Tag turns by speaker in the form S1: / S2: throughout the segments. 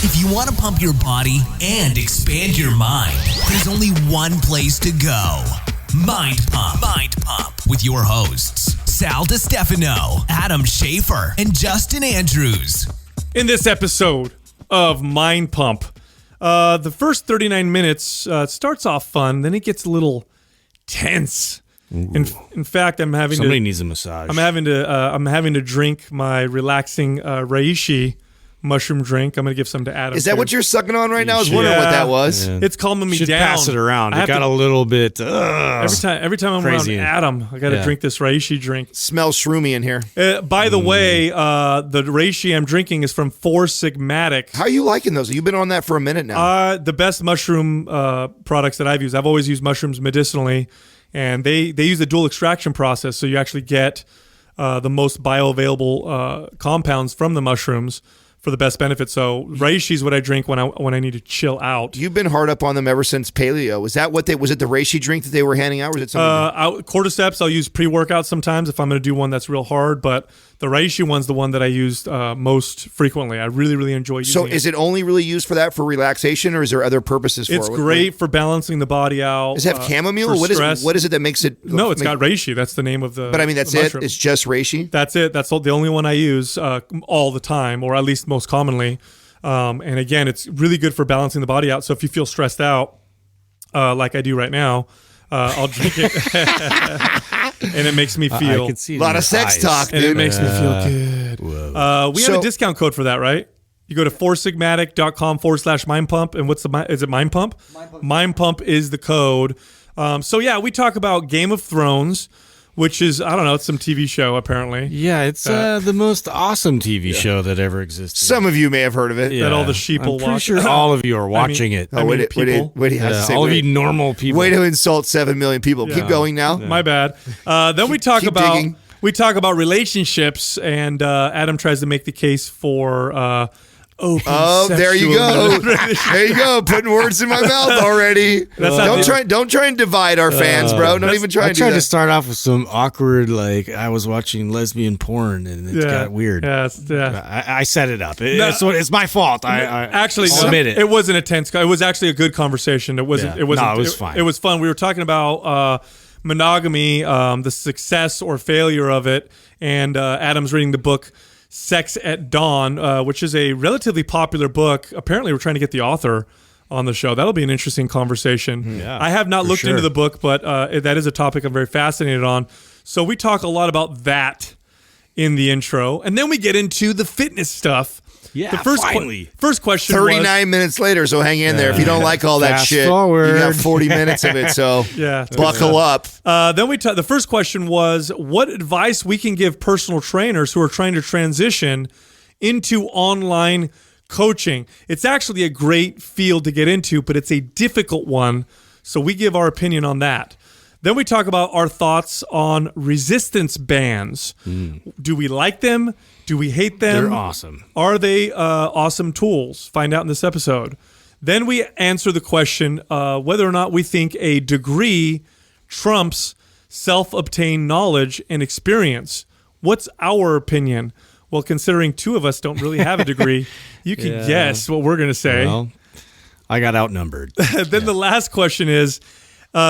S1: If you want to pump your body and expand your mind, there's only one place to go. Mind Pump. Mind Pump with your hosts, Sal DiStefano, Adam Schaefer, and Justin Andrews.
S2: In this episode of Mind Pump, the first 39 minutes starts off fun, then it gets a little tense. In fact,
S3: somebody needs a massage.
S2: I'm having to drink my relaxing reishi mushroom drink. I'm going to give some to Adam.
S4: Is that what you're sucking on right now? I was wondering what that was.
S3: Yeah.
S2: It's calming me
S3: should
S2: down.
S3: Pass it around. It got a little bit.
S2: Every time I'm
S3: crazy.
S2: around Adam, I got to drink this reishi drink.
S4: Smells shroomy in here.
S2: By the way, the reishi I'm drinking is from Four Sigmatic.
S4: How are you liking those? You've been on that for a minute now.
S2: The best mushroom products that I've used. I've always used mushrooms medicinally, and they use the dual extraction process, so you actually get the most bioavailable compounds from the mushrooms for the best benefit. So reishi is what I drink when I need to chill out.
S4: You've been hard up on them ever since paleo. Was it the reishi drink that they were handing out, or was it something?
S2: Cordyceps, I'll use pre-workout sometimes if I'm going to do one that's real hard, but the reishi one's the one that I used most frequently. I really, really enjoy using it.
S4: So is it only really used for that, for relaxation, or is there other purposes for it?
S2: It's great for balancing the body out.
S4: Does it have chamomile? What is it that makes it?
S2: No, it's got reishi. That's the name of the
S4: But I mean, that's it? It's just reishi?
S2: That's it. That's the only one I use all the time, or at least most commonly. And again, it's really good for balancing the body out. So if you feel stressed out, like I do right now, I'll drink it. And it makes me feel...
S3: I can see
S4: a lot of sex talk, dude.
S2: And it makes me feel good. We have a discount code for that, right? You go to foursigmatic.com/mindpump. And is it Mind Pump? Mind Pump is the code. We talk about Game of Thrones, which is, I don't know, it's some TV show apparently.
S3: Yeah, it's the most awesome TV show that ever existed.
S4: Some of you may have heard of it.
S3: Yeah.
S2: That all the sheeple watch.
S3: I'm pretty sure all of you are watching it.
S4: What do you have to say?
S3: All of you normal people.
S4: Way to insult 7 million people.
S2: Yeah.
S4: Keep going now.
S2: Yeah. My bad. Then we talk about relationships, and Adam tries to make the case for open
S4: there you go. There you go. Putting words in my mouth already. Don't try and divide our fans, bro. Don't even try and do that.
S3: I tried to start off with some awkward, I was watching lesbian porn, and it got weird. I set it up. It's my fault. I submit it.
S2: It wasn't a tense. It was actually a good conversation. It wasn't.
S3: Yeah.
S2: It wasn't.
S3: No, it was fine.
S2: It was fun. We were talking about monogamy, the success or failure of it, and Adam's reading the book Sex at Dawn, which is a relatively popular book. Apparently, we're trying to get the author on the show. That'll be an interesting conversation.
S3: Yeah,
S2: I have not looked into the book, but that is a topic I'm very fascinated on. So we talk a lot about that in the intro. And then we get into the fitness stuff.
S3: Yeah,
S2: the first question
S4: 39 minutes later, so hang in there. If you don't like all that shit,
S3: forward.
S4: You got 40 minutes of it, so buckle up.
S2: Then the first question was, what advice we can give personal trainers who are trying to transition into online coaching. It's actually a great field to get into, but it's a difficult one, so we give our opinion on that. Then we talk about our thoughts on resistance bands. Do we like them? Do we hate them?
S3: They're awesome.
S2: Are they awesome tools? Find out in this episode. Then we answer the question whether or not we think a degree trumps self-obtained knowledge and experience. What's our opinion? Well, considering two of us don't really have a degree, you can guess what we're going to say.
S3: Well, I got outnumbered.
S2: Then the last question is,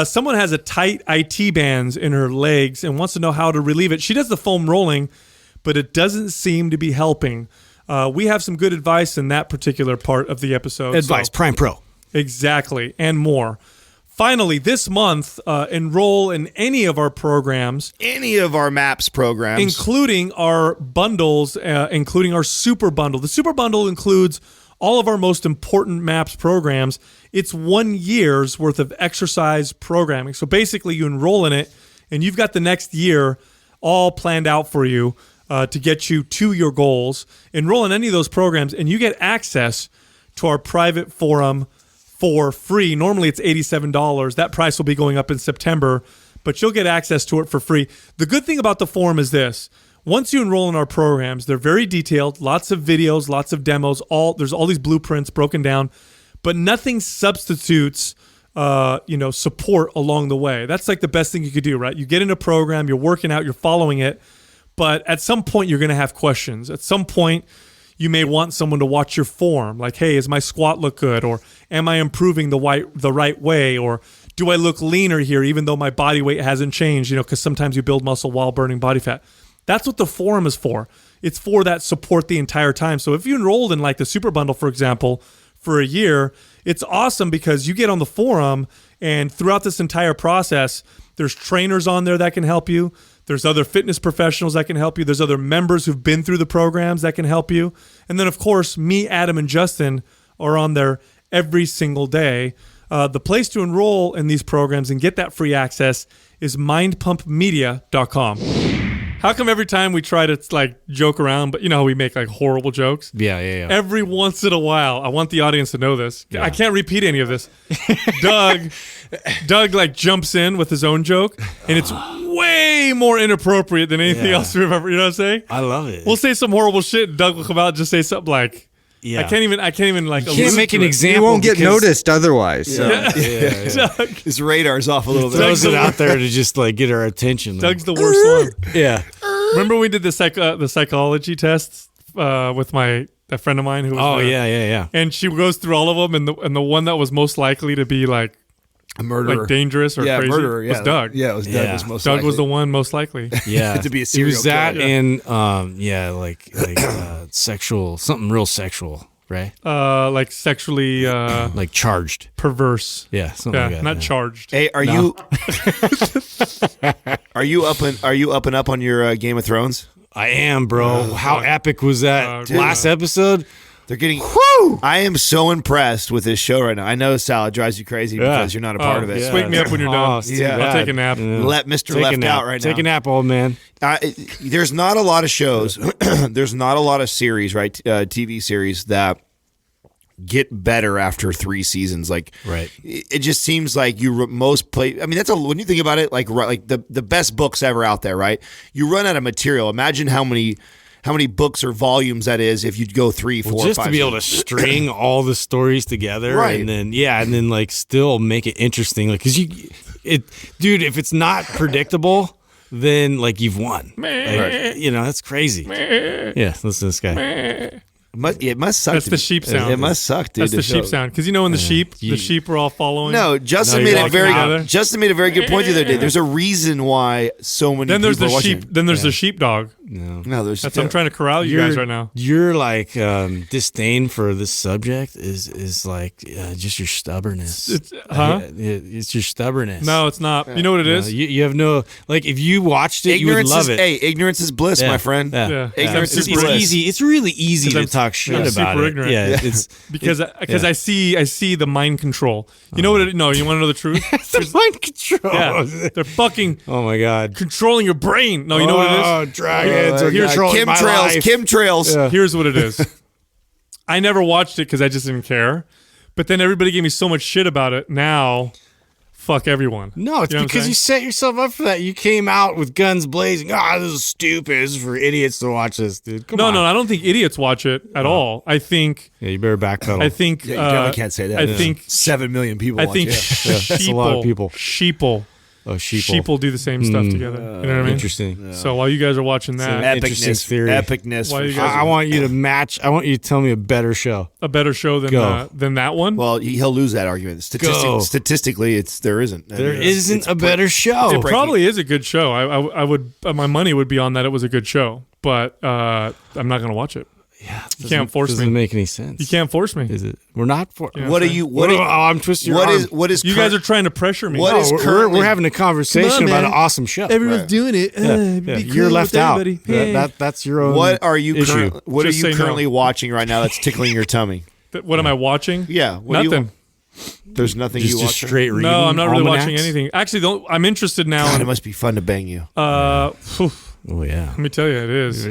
S2: someone has a tight IT bands in her legs and wants to know how to relieve it. She does the foam rolling, but it doesn't seem to be helping. We have some good advice in that particular part of the episode.
S3: Advice, Prime Pro.
S2: Exactly, and more. Finally, this month, enroll in any of our programs.
S4: Any of our MAPS programs.
S2: Including our bundles, including our Super Bundle. The Super Bundle includes all of our most important MAPS programs. It's 1 year's worth of exercise programming. So basically, you enroll in it, and you've got the next year all planned out for you to get you to your goals. Enroll in any of those programs, and you get access to our private forum for free. Normally, it's $87. That price will be going up in September, but you'll get access to it for free. The good thing about the forum is this. Once you enroll in our programs, they're very detailed, lots of videos, lots of demos, there's all these blueprints broken down, but nothing substitutes support along the way. That's like the best thing you could do, right? You get in a program, you're working out, you're following it, but at some point you're going to have questions. At some point, You may want someone to watch your form. Like, hey, is my squat look good? Or am I improving the right way? Or do I look leaner here even though my body weight hasn't changed? Because sometimes you build muscle while burning body fat. That's what the forum is for. It's for that support the entire time. So if you enrolled in like the Super Bundle, for example, for a year, it's awesome because you get on the forum and throughout this entire process, there's trainers on there that can help you. There's other fitness professionals that can help you. There's other members who've been through the programs that can help you. And then, of course, me, Adam, and Justin are on there every single day. The place to enroll in these programs and get that free access is mindpumpmedia.com. How come every time we try to like joke around, but you know how we make like horrible jokes?
S3: Yeah.
S2: Every once in a while, I want the audience to know this. Yeah. I can't repeat any of this. Doug like jumps in with his own joke, and it's way more inappropriate than anything else we've ever. You know what I'm saying?
S3: I love it.
S2: We'll say some horrible shit. And Doug will come out and just say something like. Yeah. I can't even like.
S3: You can't make an example.
S5: You won't get noticed otherwise. So.
S4: His radar's off a little bit.
S3: Throws it out there to just like get our attention.
S2: Doug's the worst one.
S3: Yeah.
S2: Remember we did the psychology tests with a friend of mine who was
S3: yeah.
S2: And she goes through all of them, and the one that was most likely to be like
S4: a murderer,
S2: like dangerous or crazy,
S4: murderer,
S2: was Doug.
S4: Yeah, it was Doug. Was most
S2: Doug
S4: likely.
S2: was the one most likely.
S3: Yeah,
S4: to be a serial
S3: It was that
S4: killer.
S3: and sexual, something real sexual. Right,
S2: like sexually,
S3: like charged,
S2: perverse.
S3: Yeah, something like that.
S2: Not charged.
S4: Hey, are you up and up on your Game of Thrones?
S3: I am, bro. How epic was that last episode?
S4: They're getting. Whew! I am so impressed with this show right now. I know, Sal, it drives you crazy because you're not a part of it.
S2: Just wake me up when you're done.
S4: I'll
S2: take a nap.
S3: Yeah.
S4: Let Mr. Left out right now.
S3: Take a nap, old man.
S4: There's not a lot of shows. There's not a lot of series, right? TV series that get better after 3 seasons. Like,
S3: right.
S4: It just seems like I mean, when you think about it, like the best books ever out there, right? You run out of material. Imagine how many books or volumes that is if you'd go 3, 4, 5.
S3: Just to be able to string all the stories together,
S4: right?
S3: And then like still make it interesting, like because dude, if it's not predictable, then like you've won. Like, that's crazy. Yeah, listen to this guy.
S4: It must suck.
S2: That's the sheep sound.
S4: It must suck, dude.
S2: That's the sheep sound. Because when the sheep were all following.
S4: No, Justin made a very good point the other day. There's a reason why so many.
S2: Then there's
S4: people
S2: the sheep. Then there's the sheepdog.
S4: No, there's.
S2: I'm trying to corral you guys right now.
S3: Your like disdain for this subject is like just your stubbornness. It's your stubbornness.
S2: No, it's not. You know what it is?
S3: You have no like. If you watched it, you would love it.
S4: Hey, ignorance is bliss, my friend.
S2: Yeah.
S4: Ignorance is
S3: it's
S4: bliss.
S3: easy. It's really easy to talk shit about
S2: super
S3: it.
S2: Ignorant.
S3: Yeah, it's
S2: because I see the mind control. You know what? No, you want to know the truth?
S3: the mind control.
S2: Yeah, they're fucking.
S3: Oh my god,
S2: controlling your brain. No, you know what it is?
S3: Oh, dragons are controlling my
S4: chemtrails.
S3: life.
S4: Chemtrails.
S2: Yeah. Here's what it is. I never watched it because I just didn't care. But then everybody gave me so much shit about it. Now, fuck everyone.
S3: No, it's because you set yourself up for that. You came out with guns blazing. This is stupid. This is for idiots to watch this, dude. Come on.
S2: No, I don't think idiots watch it at all. I think.
S3: Yeah, you better backpedal.
S2: I think.
S4: You definitely can't say that.
S2: I think
S4: 7 million people.
S2: I think
S3: that's a lot of people.
S2: Sheeple.
S3: Oh, sheeple
S2: do the same stuff together. You know what I mean?
S3: Interesting.
S2: Yeah. So while you guys are watching that,
S3: interesting theory.
S4: Epicness.
S3: I want you to match. I want you to tell me a better show.
S2: A better show than that one.
S4: Well, he'll lose that argument. Statistically, there isn't.
S3: There isn't a better show.
S2: It probably is a good show. I would. My money would be on that. It was a good show, but I'm not going to watch it.
S3: Yeah,
S2: you can't force me.
S3: Doesn't make any sense.
S2: You can't force me.
S3: Is it? We're not for.
S2: You know
S4: what are you? What?
S3: I'm twisting your arm.
S4: What is?
S2: You guys are trying to pressure me.
S3: We're having a conversation about an awesome show.
S5: Everyone's doing it.
S3: You're left out. That's your own.
S4: What are you?
S3: Issue.
S4: What are you currently watching right now that's tickling your tummy?
S2: What am I watching?
S4: Yeah,
S2: nothing.
S4: There's nothing
S3: just
S4: you watch.
S3: Straight reading.
S2: No, I'm not really watching anything. Actually, I'm interested now.
S4: God, it must be fun to bang you.
S3: Oh yeah.
S2: Let me tell you, it is.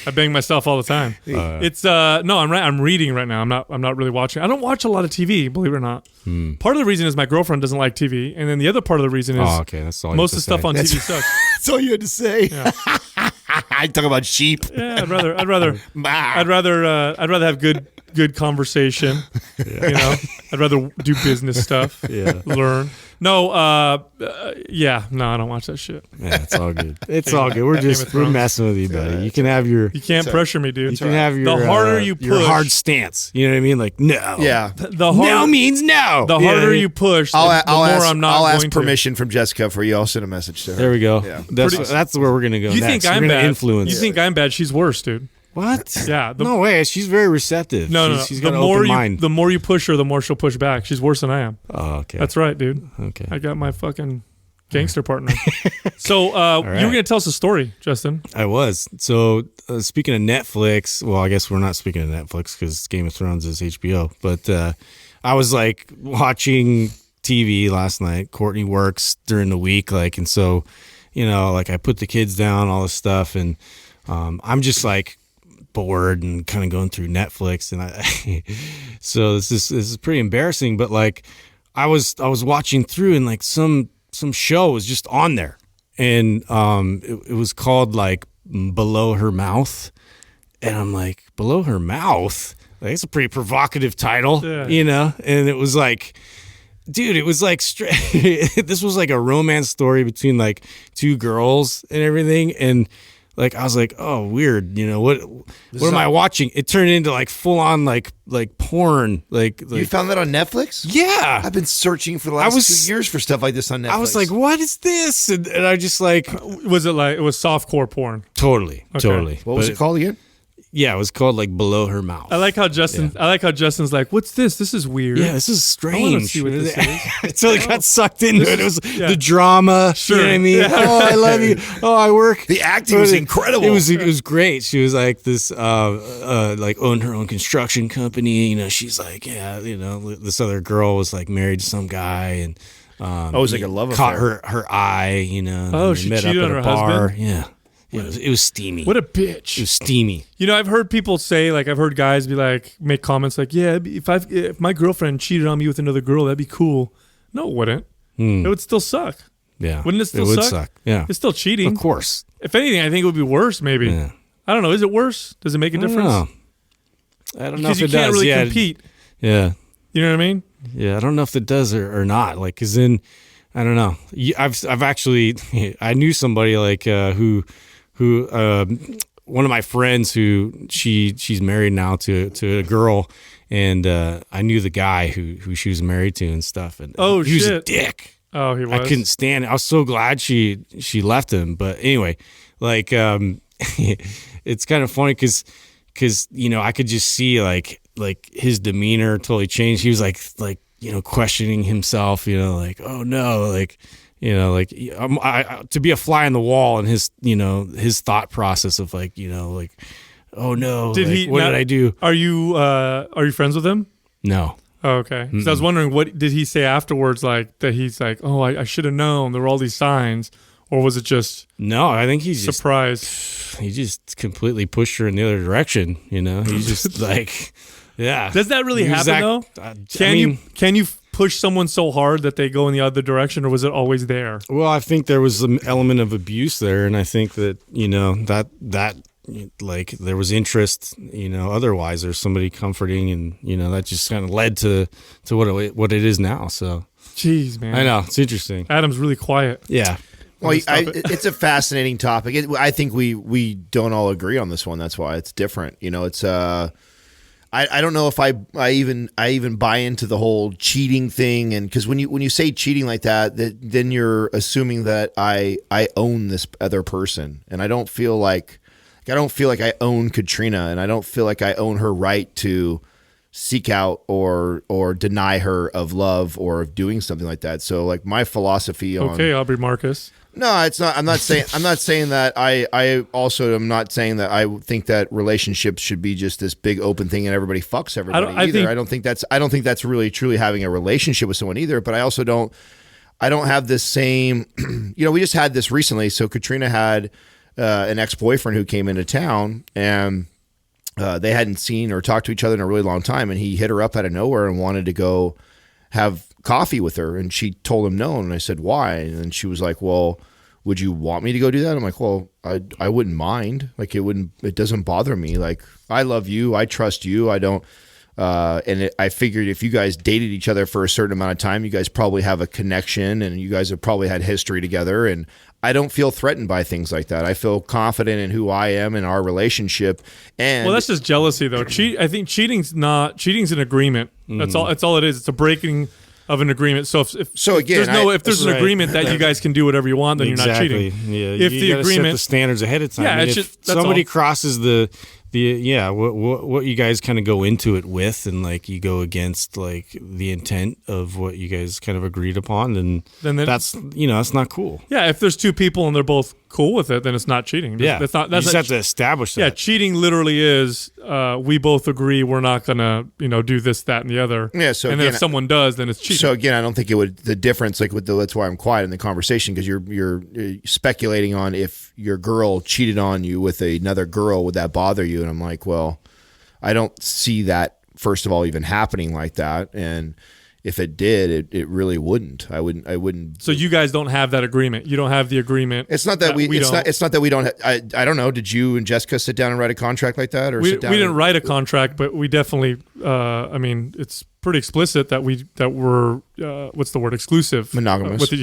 S2: I bang myself all the time. It's no, I'm reading right now. I'm not really watching. I don't watch a lot of TV, believe it or not. Part of the reason is my girlfriend doesn't like TV, and then the other part of the reason is
S3: that's all
S2: most of the stuff on TV sucks.
S4: That's all you had to say.
S2: Yeah.
S4: I talk about sheep.
S2: Yeah, I'd rather have good conversation. You know. I'd rather do business stuff.
S3: Yeah.
S2: Learn. No, yeah. No, I don't watch that shit.
S3: Yeah, it's all good. It's all good. We're messing with you, buddy. You can have your
S2: You can't pressure me, dude.
S3: you can have your
S2: the harder you
S3: your
S2: push,
S3: hard stance. You know what I mean? Like no.
S4: Yeah.
S2: the
S3: No
S2: harder,
S3: means no.
S2: the harder you push, the more I'm not
S4: I'll
S2: going
S4: ask
S2: to.
S4: permission from Jessica for you. I'll send a message to her.
S3: There we go.
S4: Yeah.
S3: That's where we're gonna go.
S2: You
S3: next.
S2: think I'm
S3: We're gonna
S2: bad?
S3: Influence.
S2: You think I'm bad? She's worse, dude.
S3: what?
S2: Yeah.
S3: No way. She's very receptive.
S2: No.
S3: She's
S2: The
S3: got an
S2: more
S3: open
S2: you,
S3: mind.
S2: the more you push her, the more she'll push back. She's worse than I am.
S3: Oh, okay.
S2: That's right, dude.
S3: okay.
S2: I got my fucking gangster partner. So
S3: right.
S2: you were gonna tell us a story, Justin.
S3: I was. So speaking of Netflix, well, I guess we're not speaking of Netflix because Game of Thrones is HBO. But I was like watching TV last night. Courtney works during the week, like, and so like I put the kids down, all this stuff, and I'm just like bored and kind of going through Netflix, and so this is pretty embarrassing. But like I was watching through, and like some show was just on there, and it was called like Below Her Mouth, and I'm like, Below Her Mouth, like it's a pretty provocative title,
S2: Yeah.
S3: And it was like, dude, it was like this was like a romance story between like two girls and everything, and like I was like, oh, weird, what am I watching? It turned into like full on like porn, like
S4: You found that on Netflix?
S3: yeah.
S4: I've been searching for the last 2 years for stuff like this on Netflix.
S3: I was like, what is this? And I just like
S2: Was it like it was softcore porn?
S3: totally.
S4: what was
S3: But
S4: it called again?
S3: Yeah, it was called like Below Her Mouth.
S2: I like how Justin's like, what's this? This is weird.
S3: Yeah, this is strange.
S2: see what this is.
S3: Until it got sucked into it. It was
S2: yeah.
S3: the drama.
S2: Sure.
S3: You know what I mean?
S2: Yeah.
S3: Oh, I love you. Oh, I work.
S4: The acting was incredible.
S3: It was great. She was like this, like owned her own construction company. She's like, yeah, this other girl was like married to some guy, and
S4: it was like a love
S3: caught
S4: affair.
S3: her eye. And
S2: Oh,
S3: they
S2: she
S3: met
S2: cheated
S3: up
S2: on
S3: at
S2: her
S3: a bar.
S2: husband?
S3: Yeah, it was steamy.
S2: What a
S3: It
S2: bitch.
S3: was steamy.
S2: I've heard people say, like, I've heard guys be like, make comments like, yeah, if my girlfriend cheated on me with another girl, that'd be cool. No, it wouldn't. It would still suck.
S3: Yeah,
S2: Wouldn't it still
S3: would
S2: suck?
S3: suck. Yeah,
S2: It's still cheating.
S3: of course.
S2: If anything, I think it would be worse. Maybe.
S3: Yeah.
S2: I don't know. Is it worse? Does it make a difference?
S3: I don't know
S2: Because
S3: if
S2: you
S3: it
S2: can't
S3: does.
S2: really
S3: Yeah,
S2: compete.
S3: Yeah.
S2: You know what I mean?
S3: Yeah, I don't know if it does or not. Like, cause then I don't know. I've actually I knew somebody like who one of my friends who she's married now to a girl, and I knew the guy who she was married to and stuff. And
S2: Oh,
S3: he was a
S2: shit.
S3: dick.
S2: Oh, he was.
S3: I couldn't stand it. I was so glad she left him. But anyway, like it's kind of funny because I could just see like his demeanor totally changed. He was like questioning himself, like, oh no, like to be a fly on the wall, and his thought process of like oh no,
S2: Did
S3: like,
S2: he?
S3: what did I do?
S2: Are you friends with him?
S3: No.
S2: Oh, okay. So I was wondering, what did he say afterwards? Like that he's like, oh, I should have known. There were all these signs, or was it just
S3: No, I think he's
S2: surprise?
S3: he just completely pushed her in the other direction. He's just like, yeah.
S2: Does that really
S3: He was
S2: happen though?
S3: I
S2: Can you push someone so hard that they go in the other direction, or was it always there?
S3: Well, I think there was an element of abuse there, and I think that that like there was interest, otherwise there's somebody comforting, and that just kind of led to what it is now. So
S2: Jeez, man.
S3: I know, it's interesting.
S2: Adam's really quiet.
S3: Yeah.
S4: Well,
S2: Stop it.
S4: it's a fascinating topic. I think we don't all agree on this one. That's why it's different. It's I don't know if I even buy into the whole cheating thing, and because when you say cheating like that, then you're assuming that I own this other person, and I don't feel like I own Katrina, and I don't feel like I own her right to seek out or deny her of love or of doing something like that. So like my philosophy on
S2: Okay, Aubrey Marcus.
S4: No, it's not. I'm not saying that. I also am not saying that I think that relationships should be just this big open thing and everybody fucks everybody either. I don't think that's really truly having a relationship with someone either. But I also don't have this same. We just had this recently. So Katrina had an ex-boyfriend who came into town, and they hadn't seen or talked to each other in a really long time, and he hit her up out of nowhere and wanted to go have coffee with her, and she told him no. And I said, why? And she was like, well, would you want me to go do that? I'm like, well, I wouldn't mind. Like it doesn't bother me. Like I love you. I trust you. I don't I figured if you guys dated each other for a certain amount of time, you guys probably have a connection and you guys have probably had history together. And I don't feel threatened by things like that. I feel confident in who I am in our relationship. And
S2: well, that's just jealousy, though. I think cheating's an agreement. That's all. That's all it is. It's a breaking of an agreement. So if there's an agreement that you guys can do whatever you want, then you're not cheating.
S3: Yeah,
S2: if
S3: you
S2: the
S3: gotta
S2: agreement
S3: set the standards ahead of time.
S2: Yeah,
S3: if somebody crosses what you guys kind of go into it with, and like you go against like the intent of what you guys kind of agreed upon, then that's that's not cool.
S2: Yeah, if there's two people and they're both cool with it, then it's not cheating.
S3: Yeah, you just have to establish that.
S2: Yeah, cheating literally is we both agree we're not gonna do this, that, and the other.
S4: Yeah. So
S2: and then if someone does, then it's cheating.
S4: So again, I don't think it would the difference like with that's why I'm quiet in the conversation, because you're speculating on if your girl cheated on you with another girl, would that bother you? And I'm like, well, I don't see that, first of all, even happening like that. And if it did, it really wouldn't. I wouldn't.
S2: So you guys don't have that agreement. You don't have the agreement.
S4: It's not that it's not that we don't. I don't know. Did you and Jessica sit down and write a contract like that, or
S2: we didn't write a contract, but we definitely. I mean, it's pretty explicit that we're what's the word, exclusive,
S4: monogamous
S2: with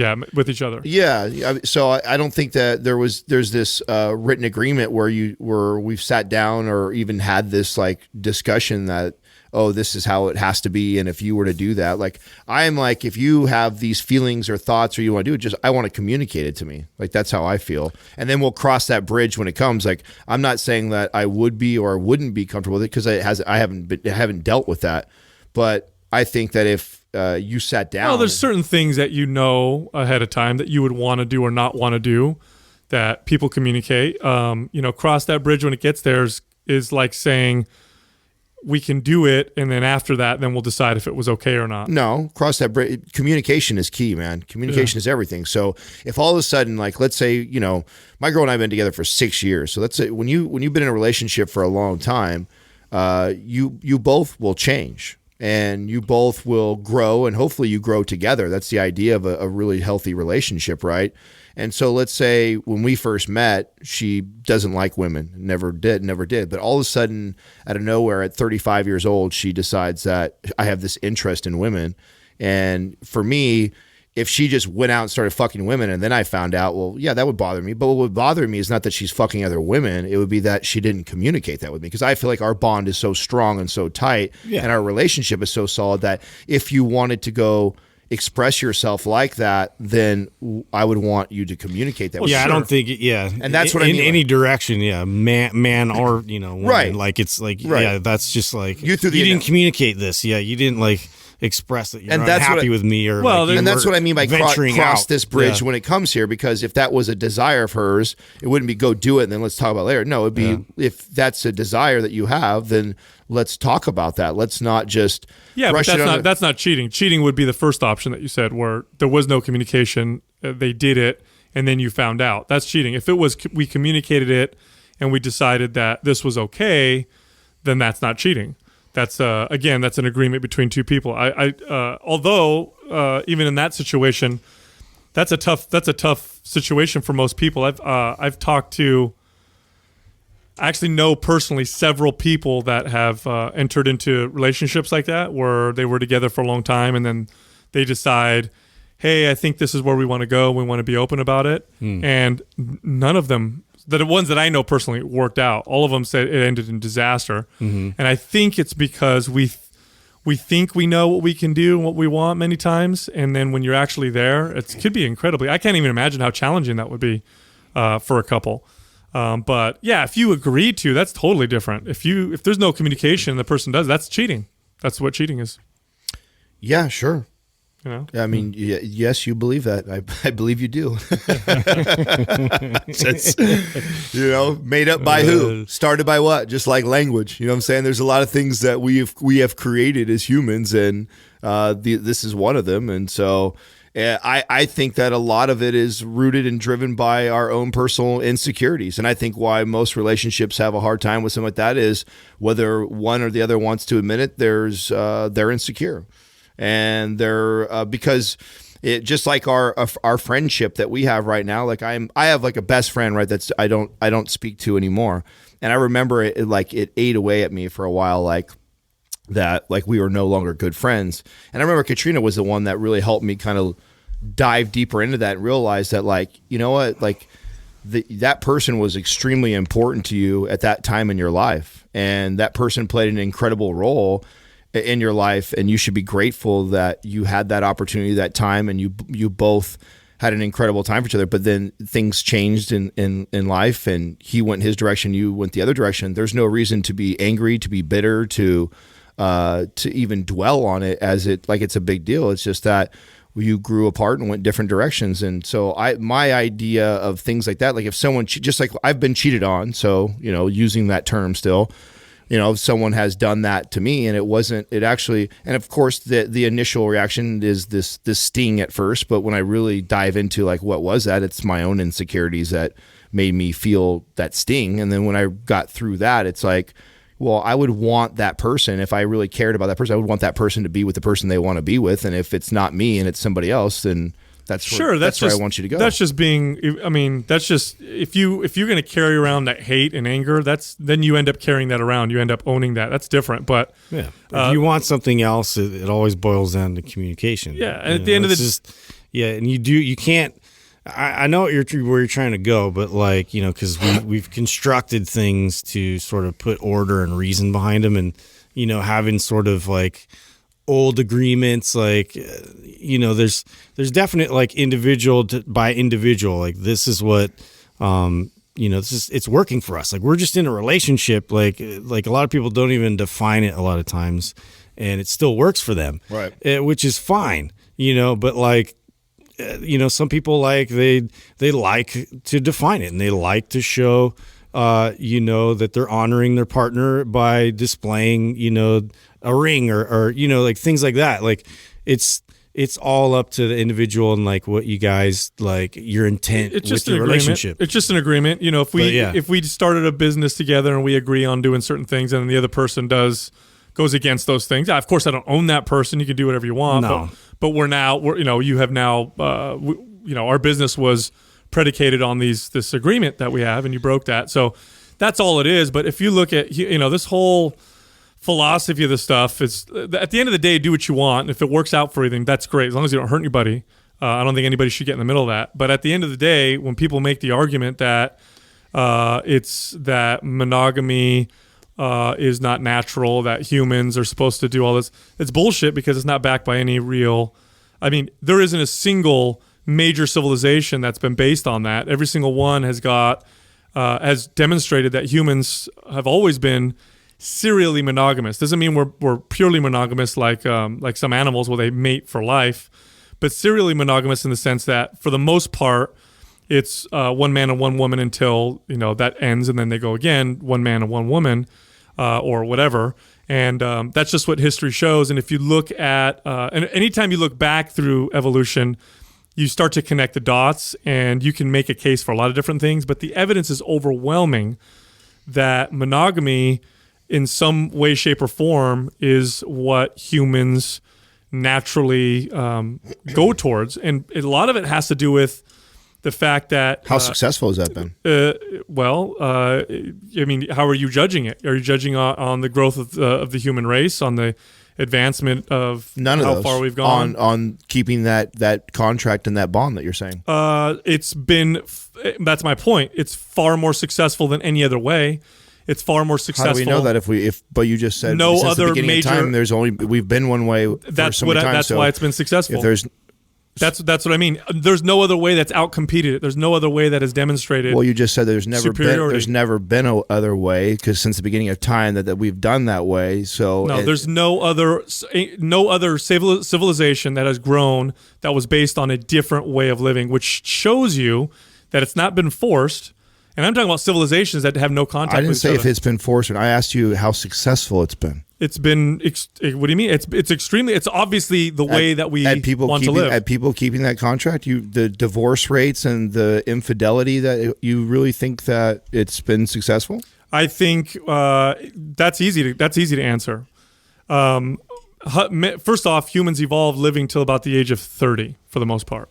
S2: each other.
S4: Yeah. So I don't think that there's this written agreement where we've sat down or even had this like discussion that, oh, this is how it has to be. And if you were to do that, like, I'm like, if you have these feelings or thoughts or you want to do it, I want to communicate it to me. Like, that's how I feel. And then we'll cross that bridge when it comes. Like, I'm not saying that I would be or wouldn't be comfortable with it, because I haven't dealt with that. But I think that if you sat down.
S2: Well, there's certain things that ahead of time that you would want to do or not want to do that people communicate. Cross that bridge when it gets there is like saying, we can do it, and then after that, then we'll decide if it was okay or not.
S4: No, cross that bridge. Communication is key, man. Communication is everything. So if all of a sudden, like, let's say, my girl and I have been together for 6 years. So let's say when you've been in a relationship for a long time, you both will change and you both will grow, and hopefully you grow together. That's the idea of a really healthy relationship, right? And so let's say when we first met, she doesn't like women, never did. But all of a sudden, out of nowhere, at 35 years old, she decides that I have this interest in women. And for me, if she just went out and started fucking women and then I found out, well, yeah, that would bother me. But what would bother me is not that she's fucking other women. It would be that she didn't communicate that with me, because I feel like our bond is so strong and so tight, and our relationship is so solid that if you wanted to go express yourself like that, then I would want you to communicate that.
S3: Well, I don't think, and that's what I mean. In any direction, man or woman,
S4: right?
S3: Like it's like, that's just like
S4: you
S3: didn't communicate this, you didn't like express that you're unhappy with me, or
S4: and that's what I mean by cross this bridge when it comes here. Because if that was a desire of hers, it wouldn't be go do it and then let's talk about it later. No, it'd be if that's a desire that you have, then let's talk about that. Let's not just
S2: but that's not cheating. Cheating would be the first option that you said, where there was no communication, they did it, and then you found out. That's cheating. If it was we communicated it and we decided that this was okay, then that's not cheating. That's again, that's an agreement between two people. Although even in that situation, that's a tough situation for most people. I've talked to. I actually know personally several people that have entered into relationships like that, where they were together for a long time and then they decide, hey, I think this is where we want to go. We want to be open about it. And none of them, the ones that I know personally, worked out. All of them said it ended in disaster. And I think it's because we think we know what we can do and what we want many times. And then when you're actually there, it could be incredibly, I can't even imagine how challenging that would be for a couple. But yeah, if you agree to, that's totally different. If there's no communication and the person does, that's cheating. That's what cheating is.
S4: Yeah, sure.
S2: I
S4: mean, yes, you believe that. I believe you do. It's, made up by who? Started by what? Just like language. You know what I'm saying? There's a lot of things that we have created as humans, and this is one of them. And so I think that a lot of it is rooted and driven by our own personal insecurities. And I think why most relationships have a hard time with something like that is whether one or the other wants to admit it, they're insecure. And they're because it just like our friendship that we have right now, like I have like a best friend, right, that's I don't speak to anymore. And I remember it ate away at me for a while, like that like we were no longer good friends. And I remember Katrina was the one that really helped me kind of dive deeper into that and realize that, like, you know what, like that person was extremely important to you at that time in your life. And that person played an incredible role in your life. And you should be grateful that you had that opportunity, that time, and you both had an incredible time for each other. But then things changed in life, and he went his direction, you went the other direction. There's no reason to be angry, to be bitter, to even dwell on it as it's a big deal. It's just that you grew apart and went different directions. And so my idea of things like that, like if someone, just like I've been cheated on, so, you know, using that term still, you know, someone has done that to me, and and of course the initial reaction is this sting at first, but when I really dive into like what was that, it's my own insecurities that made me feel that sting. And then when I got through that, it's like, well, I would want that person, if I really cared about that person, I would want that person to be with the person they want to be with. And if it's not me and it's somebody else, then that's where I want you to go.
S2: That's just being, I mean, that's just, if you're going to carry around that hate and anger, then you end up carrying that around. You end up owning that. That's different. But
S3: yeah, if you want something else, it always boils down to communication.
S2: Yeah. And at the end of
S3: and you can't, I know where you're trying to go, but like, you know, because we've constructed things to sort of put order and reason behind them, and, you know, having sort of like old agreements, like, you know, there's definite like individual by individual, like this is what, you know, it's working for us. Like we're just in a relationship, like a lot of people don't even define it a lot of times, and it still works for them,
S4: right?
S3: Which is fine, you know, but like, you know, some people like they like to define it, and they like to show, you know, that they're honoring their partner by displaying, you know, a ring or you know, like things like that. Like it's all up to the individual and like what you guys like, your intent with your relationship.
S2: It's just an agreement. You know, if we started a business together and we agree on doing certain things, and then the other person goes against those things. Of course, I don't own that person. You can do whatever you want.
S3: No.
S2: But you have now, you know, our business was predicated on this agreement that we have, and you broke that. So that's all it is. But if you look at, you know, this whole philosophy of this stuff is, at the end of the day, do what you want. And if it works out for you, then that's great. As long as you don't hurt anybody. I don't think anybody should get in the middle of that. But at the end of the day, when people make the argument that it's that monogamy is not natural, that humans are supposed to do all this, it's bullshit, because it's not backed by any real, I mean, there isn't a single major civilization that's been based on that. Every single one has demonstrated that humans have always been serially monogamous. Doesn't mean we're purely monogamous like some animals where they mate for life, but serially monogamous in the sense that for the most part it's one man and one woman until, you know, that ends, and then they go again, one man and one woman, or whatever. And that's just what history shows. And if you look at, and anytime you look back through evolution, you start to connect the dots, and you can make a case for a lot of different things. But the evidence is overwhelming that monogamy, in some way, shape, or form, is what humans naturally go towards. And a lot of it has to do with the fact that...
S4: How successful has that been?
S2: I mean, how are you judging it? Are you judging on the growth of the human race, on the advancement of
S4: None of
S2: how
S4: those.
S2: far we've gone?
S4: On keeping that contract and that bond that you're saying?
S2: It's been... That's my point. It's far more successful than any other way. It's far more successful.
S4: How do we know that but you just said
S2: no
S4: since
S2: other
S4: the beginning
S2: major...
S4: of time, we've been one way for so many times.
S2: That's why it's been successful.
S4: If there's...
S2: That's what I mean. There's no other way that's outcompeted it. There's no other way that has demonstrated.
S4: Well, you just said there's never been no other way, because since the beginning of time that we've done that way. So
S2: no, there's no other civilization that has grown that was based on a different way of living, which shows you that it's not been forced. And I'm talking about civilizations that have no contact with each other.
S4: I didn't say if it's been forced. I asked you how successful it's been.
S2: It's been, what do you mean? It's extremely, it's obviously the way that we want to live.
S4: At people keeping that contract, the divorce rates and the infidelity, that you really think that it's been successful?
S2: I think that's easy to answer. First off, humans evolved living till about the age of 30 for the most part.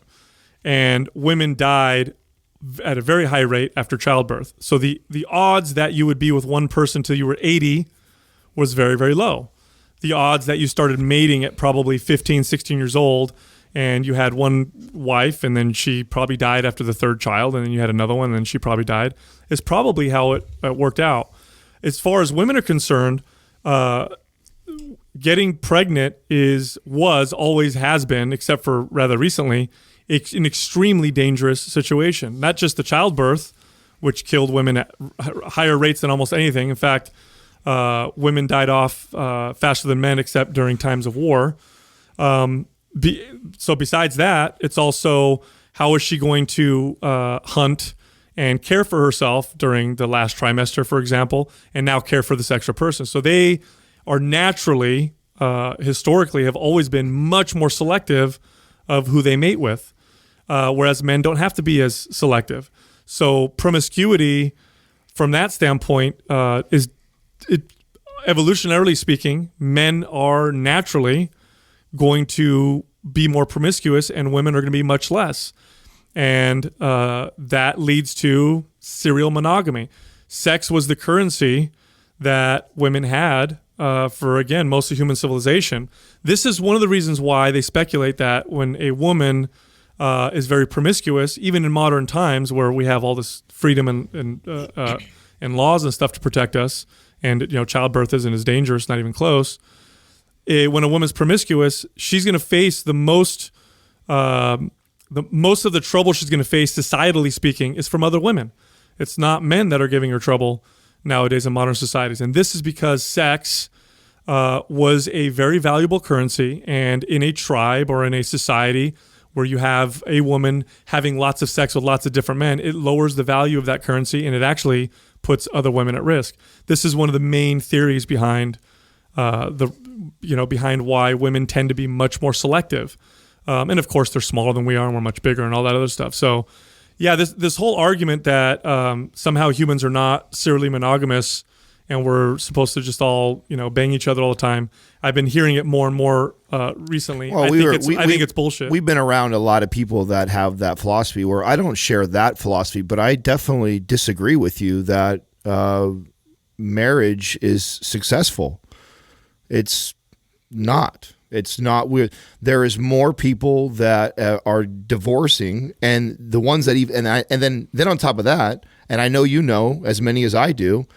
S2: And women died at a very high rate after childbirth. So the odds that you would be with one person till you were 80 was very, very low. the odds that you started mating at probably 15, 16 years old, and you had one wife, and then she probably died after the third child, and then you had another one, and then she probably died, is probably how it worked out. As far as women are concerned, getting pregnant always has been, except for rather recently, an extremely dangerous situation. Not just the childbirth, which killed women at higher rates than almost anything. In fact, women died off faster than men, except during times of war. So besides that, it's also how is she going to hunt and care for herself during the last trimester, for example, and now care for this extra person. So they are naturally, historically, have always been much more selective of who they mate with, whereas men don't have to be as selective. So promiscuity, from that standpoint, evolutionarily speaking, men are naturally going to be more promiscuous and women are going to be much less. And that leads to serial monogamy. Sex was the currency that women had for, again, most of human civilization. This is one of the reasons why they speculate that when a woman is very promiscuous, even in modern times where we have all this freedom and laws and stuff to protect us, and childbirth isn't as dangerous, not even close. When a woman's promiscuous, she's going to face the most of the trouble she's going to face, societally speaking, is from other women. It's not men that are giving her trouble nowadays in modern societies. And this is because sex was a very valuable currency, and in a tribe or in a society where you have a woman having lots of sex with lots of different men, it lowers the value of that currency, and it actually puts other women at risk. This is one of the main theories behind behind why women tend to be much more selective. And of course, they're smaller than we are, and we're much bigger, and all that other stuff. So, yeah, this whole argument that somehow humans are not serially monogamous and we're supposed to just all bang each other all the time. I've been hearing it more and more recently. Well, I think it's bullshit.
S4: We've been around a lot of people that have that philosophy, where I don't share that philosophy, but I definitely disagree with you that marriage is successful. It's not. It's not weird. There is more people that are divorcing, and the ones that even and then on top of that, and I know as many as I do,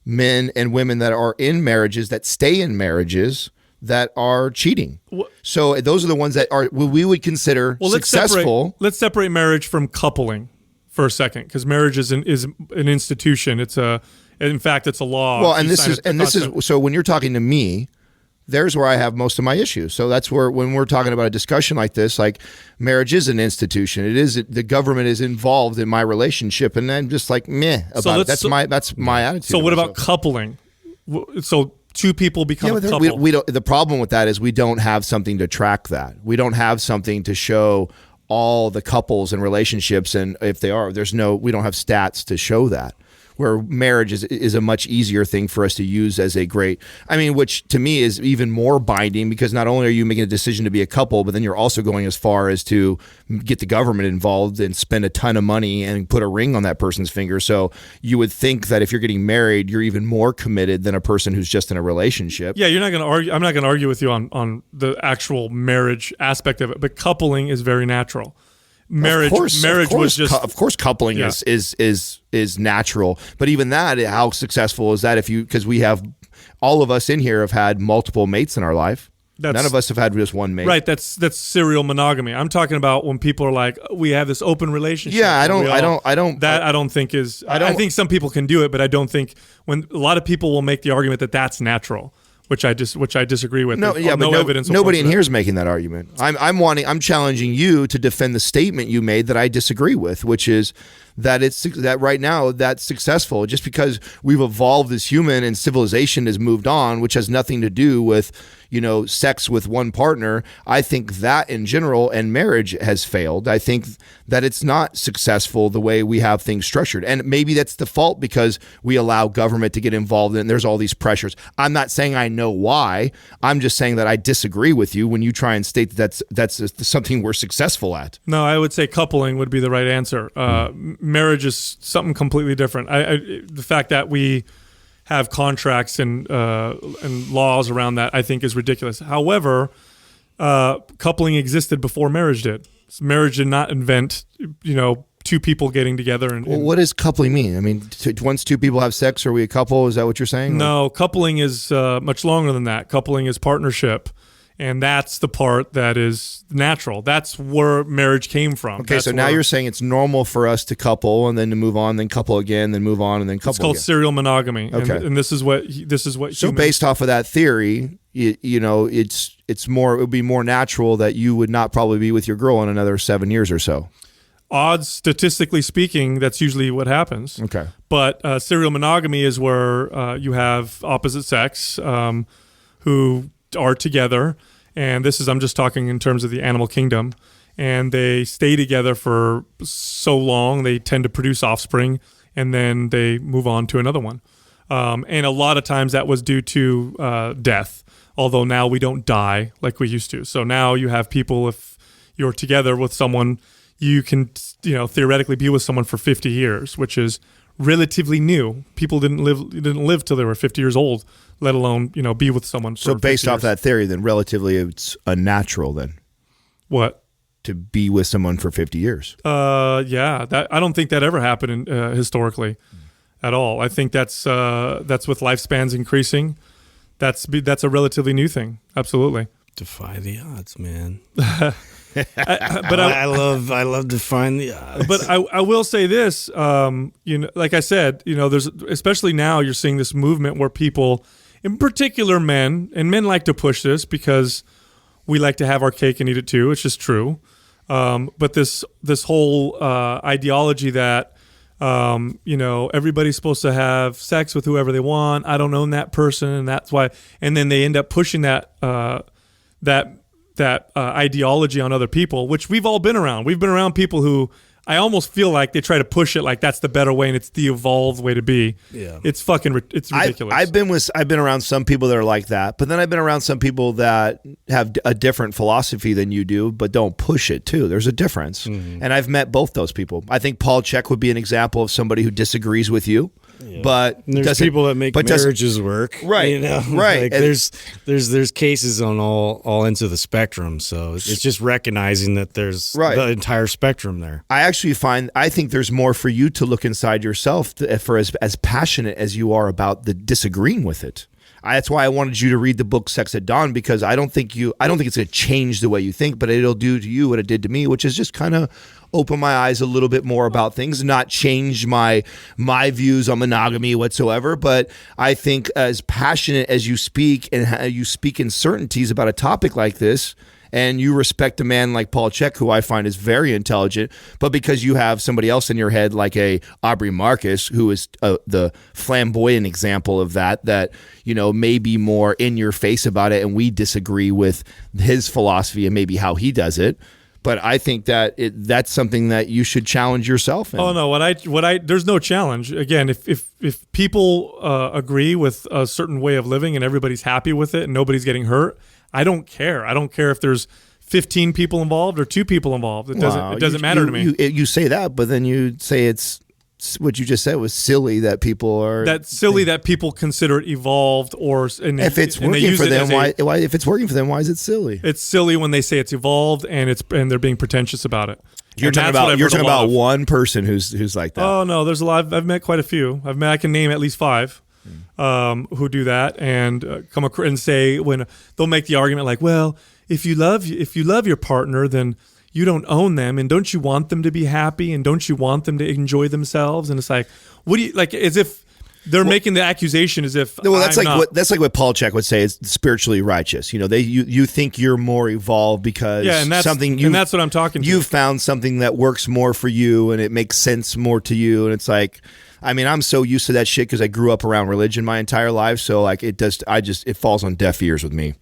S4: men and women that are in marriages, that stay in marriages, that are cheating. So those are the ones that are we would consider successful.
S2: Let's separate marriage from coupling for a second, because marriage is an institution. In fact, it's a law.
S4: Well, and this is so when you're talking to me, there's where I have most of my issues. So that's where, when we're talking about a discussion like this, like, marriage is an institution. It is, the government is involved in my relationship, and I'm just like meh about it. That's my attitude.
S2: So what about coupling? So two people become a couple.
S4: We don't. The problem with that is we don't have something to track that. We don't have something to show all the couples and relationships, and if they are, we don't have stats to show that. Where marriage is a much easier thing for us to use as which to me is even more binding, because not only are you making a decision to be a couple, but then you're also going as far as to get the government involved and spend a ton of money and put a ring on that person's finger. So you would think that if you're getting married, you're even more committed than a person who's just in a relationship.
S2: Yeah, you're not going to argue. I'm not going to argue with you on the actual marriage aspect of it, but coupling is very natural. Marriage was just,
S4: of course, coupling is natural, but even that, how successful is that? Because we have, all of us in here have had multiple mates in our life. None of us have had just one mate.
S2: Right. That's serial monogamy. I'm talking about when people are like, we have this open relationship.
S4: Yeah, I
S2: think some people can do it, but I don't think, when a lot of people will make the argument that that's natural, which I disagree with.
S4: Evidence. Nobody in here is making that argument. I'm challenging you to defend the statement you made that I disagree with, which is that right now that's successful, just because we've evolved as human and civilization has moved on, which has nothing to do with sex with one partner. I think that in general, and marriage has failed. I think that it's not successful the way we have things structured, and maybe that's the fault because we allow government to get involved and there's all these pressures. I'm not saying I know why. I'm just saying that I disagree with you when you try and state that that's something we're successful at.
S2: No, I would say coupling would be the right answer. Marriage is something completely different. The fact that we have contracts and laws around that, I think is ridiculous. However, coupling existed before marriage did. Marriage did not invent, two people getting together.
S4: Well, what does coupling mean? I mean, once two people have sex, are we a couple? Is that what you're saying?
S2: No, coupling is much longer than that. Coupling is partnership. And that's the part that is natural. That's where marriage came from.
S4: Okay, so now you're saying it's normal for us to couple and then to move on, then couple again, then move on, and then couple
S2: It's called
S4: again.
S2: serial monogamy.
S4: Okay.
S2: And this is what
S4: So based off of that theory, it's more. It would be more natural that you would not probably be with your girl in another 7 years or so.
S2: odds, statistically speaking, that's usually what happens.
S4: Okay.
S2: But serial monogamy is where you have opposite sex who are together. And this is, I'm just talking in terms of the animal kingdom. And they stay together for so long, they tend to produce offspring, and then they move on to another one. And a lot of times that was due to death, although now we don't die like we used to. So now you have people, if you're together with someone, you can, theoretically be with someone for 50 years, which is relatively new. People didn't live till they were 50 years old, let alone, be with someone for
S4: So based
S2: 50
S4: off
S2: years.
S4: that theory, then relatively it's unnatural then
S2: What?
S4: to be with someone for 50 years.
S2: Yeah, that I don't think that ever happened historically at all. I think that's with lifespans increasing. That's a relatively new thing. Absolutely.
S3: Defy the odds, man.
S2: But
S3: I love defying the odds.
S2: But I will say this, like I said, there's, especially now you're seeing this movement where people, in particular men, and men like to push this because we like to have our cake and eat it too. It's just true. But this whole ideology that everybody's supposed to have sex with whoever they want. I don't own that person, and that's why. And then they end up pushing that ideology on other people, which we've all been around. We've been around people who I almost feel like they try to push it like that's the better way and it's the evolved way to be. Yeah, it's ridiculous.
S4: I've been around some people that are like that, but then I've been around some people that have a different philosophy than you do, but don't push it too. There's a difference, and I've met both those people. I think Paul Chek would be an example of somebody who disagrees with you. Yeah. But
S3: there's people that make marriages work,
S4: right? Right.
S3: Like there's cases on all ends of the spectrum. So it's just recognizing that there's the entire spectrum there.
S4: I think there's more for you to look inside yourself for as passionate as you are about the disagreeing with it. That's why I wanted you to read the book Sex at Dawn, because I don't think it's going to change the way you think, but it'll do to you what it did to me, which is just kind of open my eyes a little bit more about things, not change my views on monogamy whatsoever. But I think as passionate as you speak and how you speak in certainties about a topic like this, and you respect a man like Paul Chek, who I find is very intelligent, but because you have somebody else in your head like a Aubrey Marcus, who is the flamboyant example of that may be more in your face about it, and we disagree with his philosophy and maybe how he does it. But I think that that's something that you should challenge yourself in.
S2: Oh no, there's no challenge. Again, if people agree with a certain way of living and everybody's happy with it and nobody's getting hurt, I don't care. I don't care if there's 15 people involved or 2 people involved. It doesn't matter to me.
S4: You say that, but then you say it's what you just said was silly that people are.
S2: That's silly that people consider it evolved if
S4: it's working for them. Why? If it's working for them, why is it silly?
S2: It's silly when they say it's evolved and they're being pretentious about it.
S4: You're talking about one person who's like that.
S2: Oh no, there's a lot. I've met quite a few. I can name at least 5. Who do that and come across and say, when they'll make the argument like, well, if you love your partner, then you don't own them, and don't you want them to be happy, and don't you want them to enjoy themselves? And it's like, what do you like? As if they're making the accusation as if
S4: that's what Paul Chek would say is spiritually righteous. You think you're more evolved because
S2: and that's what I'm talking.
S4: You've found something that works more for you, and it makes sense more to you, and it's like. I mean, I'm so used to that shit because I grew up around religion my entire life. So like it falls on deaf ears with me.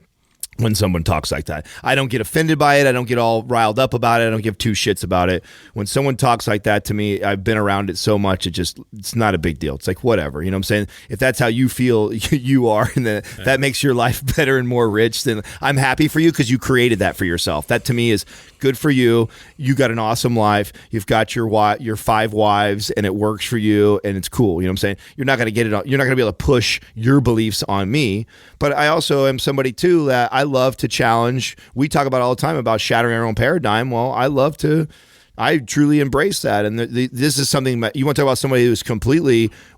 S4: when someone talks like that. I don't get offended by it. I don't get all riled up about it. I don't give two shits about it. When someone talks like that to me, I've been around it so much, it's not a big deal. It's like, whatever, you know what I'm saying? If that's how you feel you are, and that makes your life better and more rich, then I'm happy for you because you created that for yourself. That to me is good for you. You got an awesome life. You've got your 5 wives and it works for you and it's cool. You know what I'm saying? You're not going to get it. You're not going to be able to push your beliefs on me. But I also am somebody too that I love to challenge. We talk about all the time about shattering our own paradigm. Well, I truly embrace that. And this is something that you want to talk about somebody who's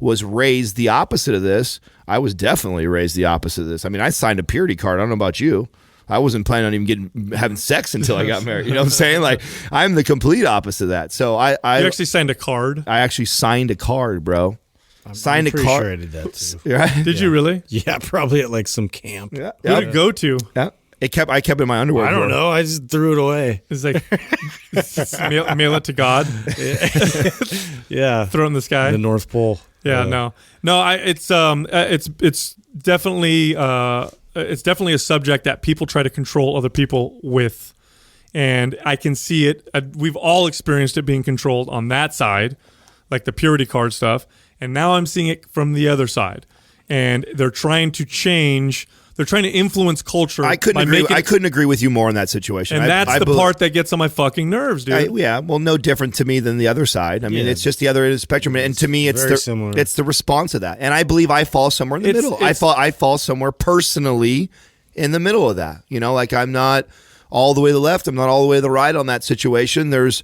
S4: was raised the opposite of this. I was definitely raised the opposite of this. I mean, I signed a purity card. I don't know about you. I wasn't planning on even having sex until I got married. You know what I'm saying? Like, I'm the complete opposite of that. So you
S2: actually signed a card?
S4: I actually signed a card, bro. Signed a card.
S3: Sure I did that too.
S2: Right? Did you really?
S3: Yeah, probably at like some camp.
S4: Yeah.
S2: Who did it go to?
S4: Yeah. I kept it in my underwear.
S3: I don't know. I just threw it away.
S2: It's like mail it to God.
S3: Yeah.
S2: Throw it in the sky.
S3: The North Pole.
S2: Yeah. No. It's definitely a subject that people try to control other people with, and I can see it. We've all experienced it being controlled on that side, like the purity card stuff, and now I'm seeing it from the other side, and they're trying to change. They're trying to influence culture.
S4: I couldn't agree with you more in that situation.
S2: And that's the part that gets on my fucking nerves, dude.
S4: No different to me than the other side. I mean, it's just the other end of the spectrum. And to me, it's the response to that. And I believe I fall somewhere in the middle. I fall somewhere personally in the middle of that. You know, like I'm not all the way to the left. I'm not all the way to the right on that situation. There's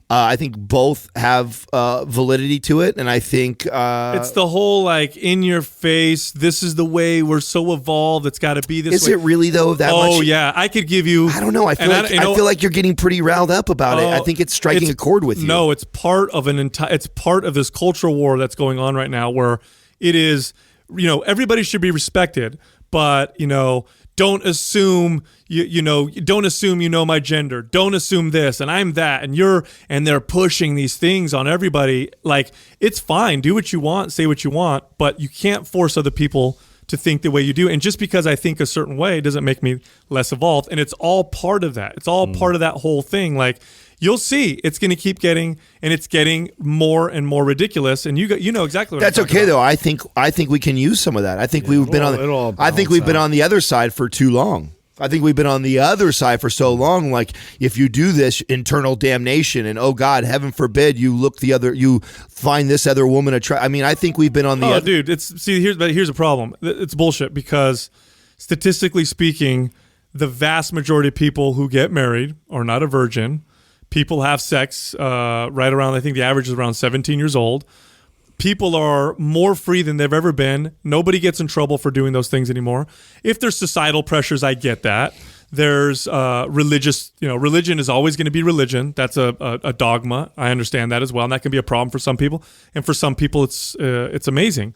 S4: I think both have validity to it, and I think
S2: it's the whole like in your face. This is the way we're so evolved. It's got to be this.
S4: Is it really though? That much?
S2: Oh yeah, I could give you.
S4: I don't know. I feel like you're getting pretty riled up about it. I think it's striking a chord with you.
S2: No, it's part of it's part of this cultural war that's going on right now, where it is. You know, everybody should be respected, but don't assume don't assume my gender. Don't assume this and I'm that and they're pushing these things on everybody. Like, it's fine, do what you want, say what you want, but you can't force other people to think the way you do. And just because I think a certain way doesn't make me less evolved. And it's all part of that. It's all part of that whole thing. Like, you'll see it's going to keep getting, and it's getting more and more ridiculous. And you know exactly what
S4: that's
S2: I'm
S4: okay
S2: about.
S4: though. I think we can use some of that. I think we've been on the other side for too long. I think we've been on the other side for so long. Like, if you do this, internal damnation, and oh God, heaven forbid you find this other woman attractive. I mean, I think we've been on the.
S2: Oh, dude, here's a problem. It's bullshit, because statistically speaking, the vast majority of people who get married are not a virgin. People have sex right around, I think the average is around 17 years old. People are more free than they've ever been. Nobody gets in trouble for doing those things anymore. If there's societal pressures, I get that. There's religious, religion is always going to be religion. That's a dogma. I understand that as well. And that can be a problem for some people. And for some people, it's amazing.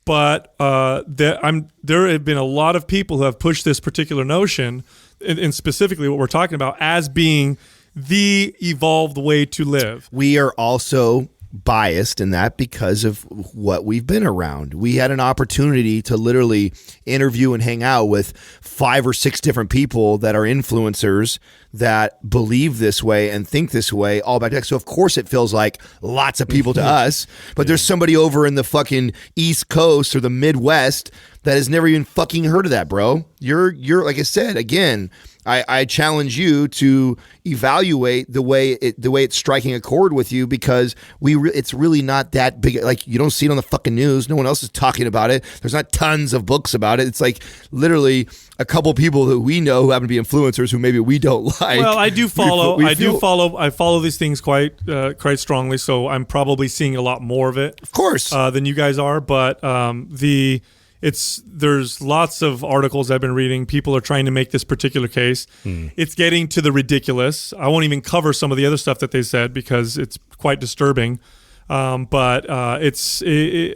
S2: But there have been a lot of people who have pushed this particular notion, and specifically what we're talking about, as being the evolved way to live.
S4: We are also biased in that because of what we've been around. We had an opportunity to literally interview and hang out with 5 or 6 different people that are influencers that believe this way and think this way all back. So of course it feels like lots of people to us, but there's somebody over in the fucking East Coast or the Midwest that has never even fucking heard of that, bro. You're like I said, again, I challenge you to evaluate the way it's striking a chord with you, because it's really not that big. Like, you don't see it on the fucking news. No one else is talking about it. There's not tons of books about it. It's like literally a couple people that we know who happen to be influencers who maybe we don't like.
S2: Well, I do follow. I follow these things quite strongly. So I'm probably seeing a lot more of it,
S4: of course,
S2: than you guys are. But there's lots of articles I've been reading. People are trying to make this particular case. It's getting to the ridiculous. I won't even cover some of the other stuff that they said because it's quite disturbing. But it's a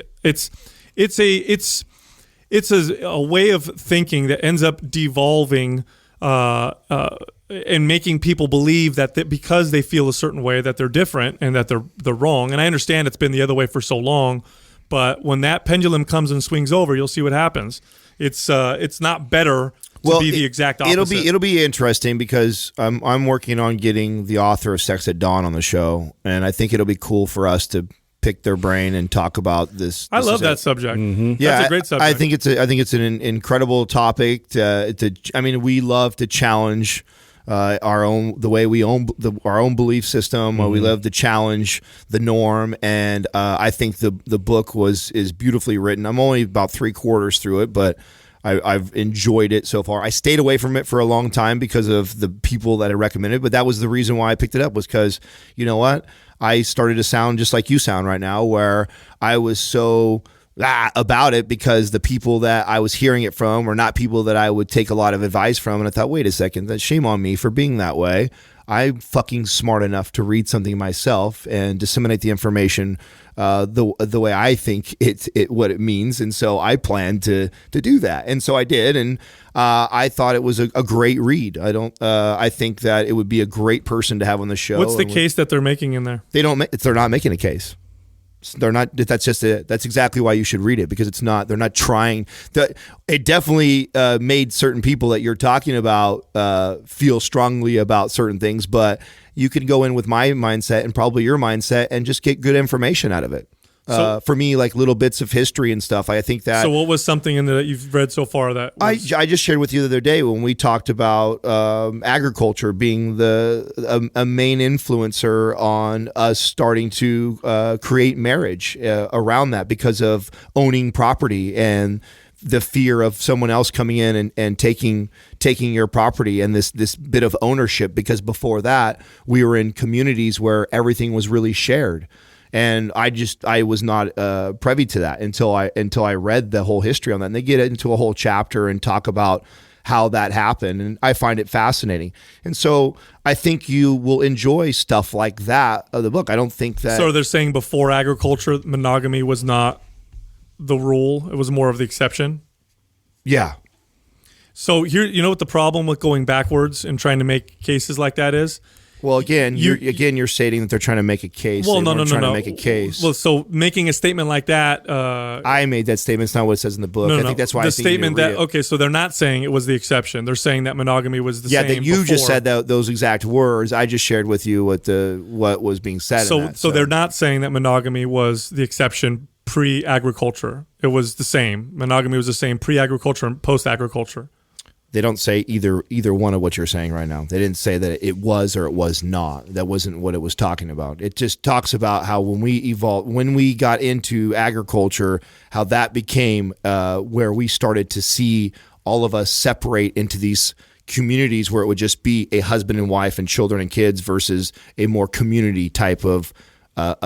S2: way of thinking that ends up devolving and making people believe that because they feel a certain way that they're different and that they're wrong. And I understand it's been the other way for so long. But when that pendulum comes and swings over, you'll see what happens. It's not better to be the exact opposite.
S4: It'll be interesting because I'm working on getting the author of Sex at Dawn on the show, and I think it'll be cool for us to pick their brain and talk about this.
S2: I love that subject.
S3: Mm-hmm.
S2: Yeah, that's a great subject.
S4: I think it's an incredible topic. We love to challenge our own belief system. We love to challenge the norm, and I think the book is beautifully written. I'm only about 3/4 through it, but I've enjoyed it so far. I stayed away from it for a long time because of the people that I recommended, but that was the reason why I picked it up, was because, you know what? I started to sound just like you sound right now, where I was so about it because the people that I was hearing it from were not people that I would take a lot of advice from. And I thought, wait a second, that's shame on me for being that way. I'm fucking smart enough to read something myself and disseminate the information the way I think what it means, and so I plan to do that, and so I did, and I thought it was a great read. I think that it would be a great person to have on the show.
S2: What's the case that they're making in there?
S4: They're not making a case. They're not. That's just it. That's exactly why you should read it, because it's not. They're not trying. It definitely made certain people that you're talking about feel strongly about certain things, but you can go in with my mindset and probably your mindset and just get good information out of it. For me, like little bits of history and stuff, I think that.
S2: So what was something in there that you've read so far that was...
S4: I just shared with you the other day when we talked about agriculture being a main influencer on us starting to create marriage around that, because of owning property and the fear of someone else coming in and taking your property, and this bit of ownership, because before that we were in communities where everything was really shared. And I was not privy to that until I read the whole history on that. And they get into a whole chapter and talk about how that happened, and I find it fascinating. And so I think you will enjoy stuff like that of the book. I don't think that.
S2: So they're saying before agriculture, monogamy was not the rule; it was more of the exception.
S4: Yeah.
S2: So here, you know what the problem with going backwards and trying to make cases like that is?
S4: Well, you're stating that they're trying to make a case.
S2: Well, no.
S4: Trying to make a case.
S2: Well, so making a statement like that.
S4: I made that statement. It's not what it says in the book. I think that's why
S2: the
S4: I think
S2: statement that.
S4: it.
S2: Okay, so they're not saying it was the exception. They're saying that monogamy was the same.
S4: Yeah, that you
S2: before.
S4: just said those exact words. I just shared with you what was being said.
S2: So they're not saying that monogamy was the exception pre-agriculture. It was the same. Monogamy was the same pre-agriculture and post-agriculture.
S4: They don't say either one of what you're saying right now. They didn't say that it was or it was not. That wasn't what it was talking about. It just talks about how when we got into agriculture, how that became where we started to see all of us separate into these communities where it would just be a husband and wife and children and kids versus a more community type of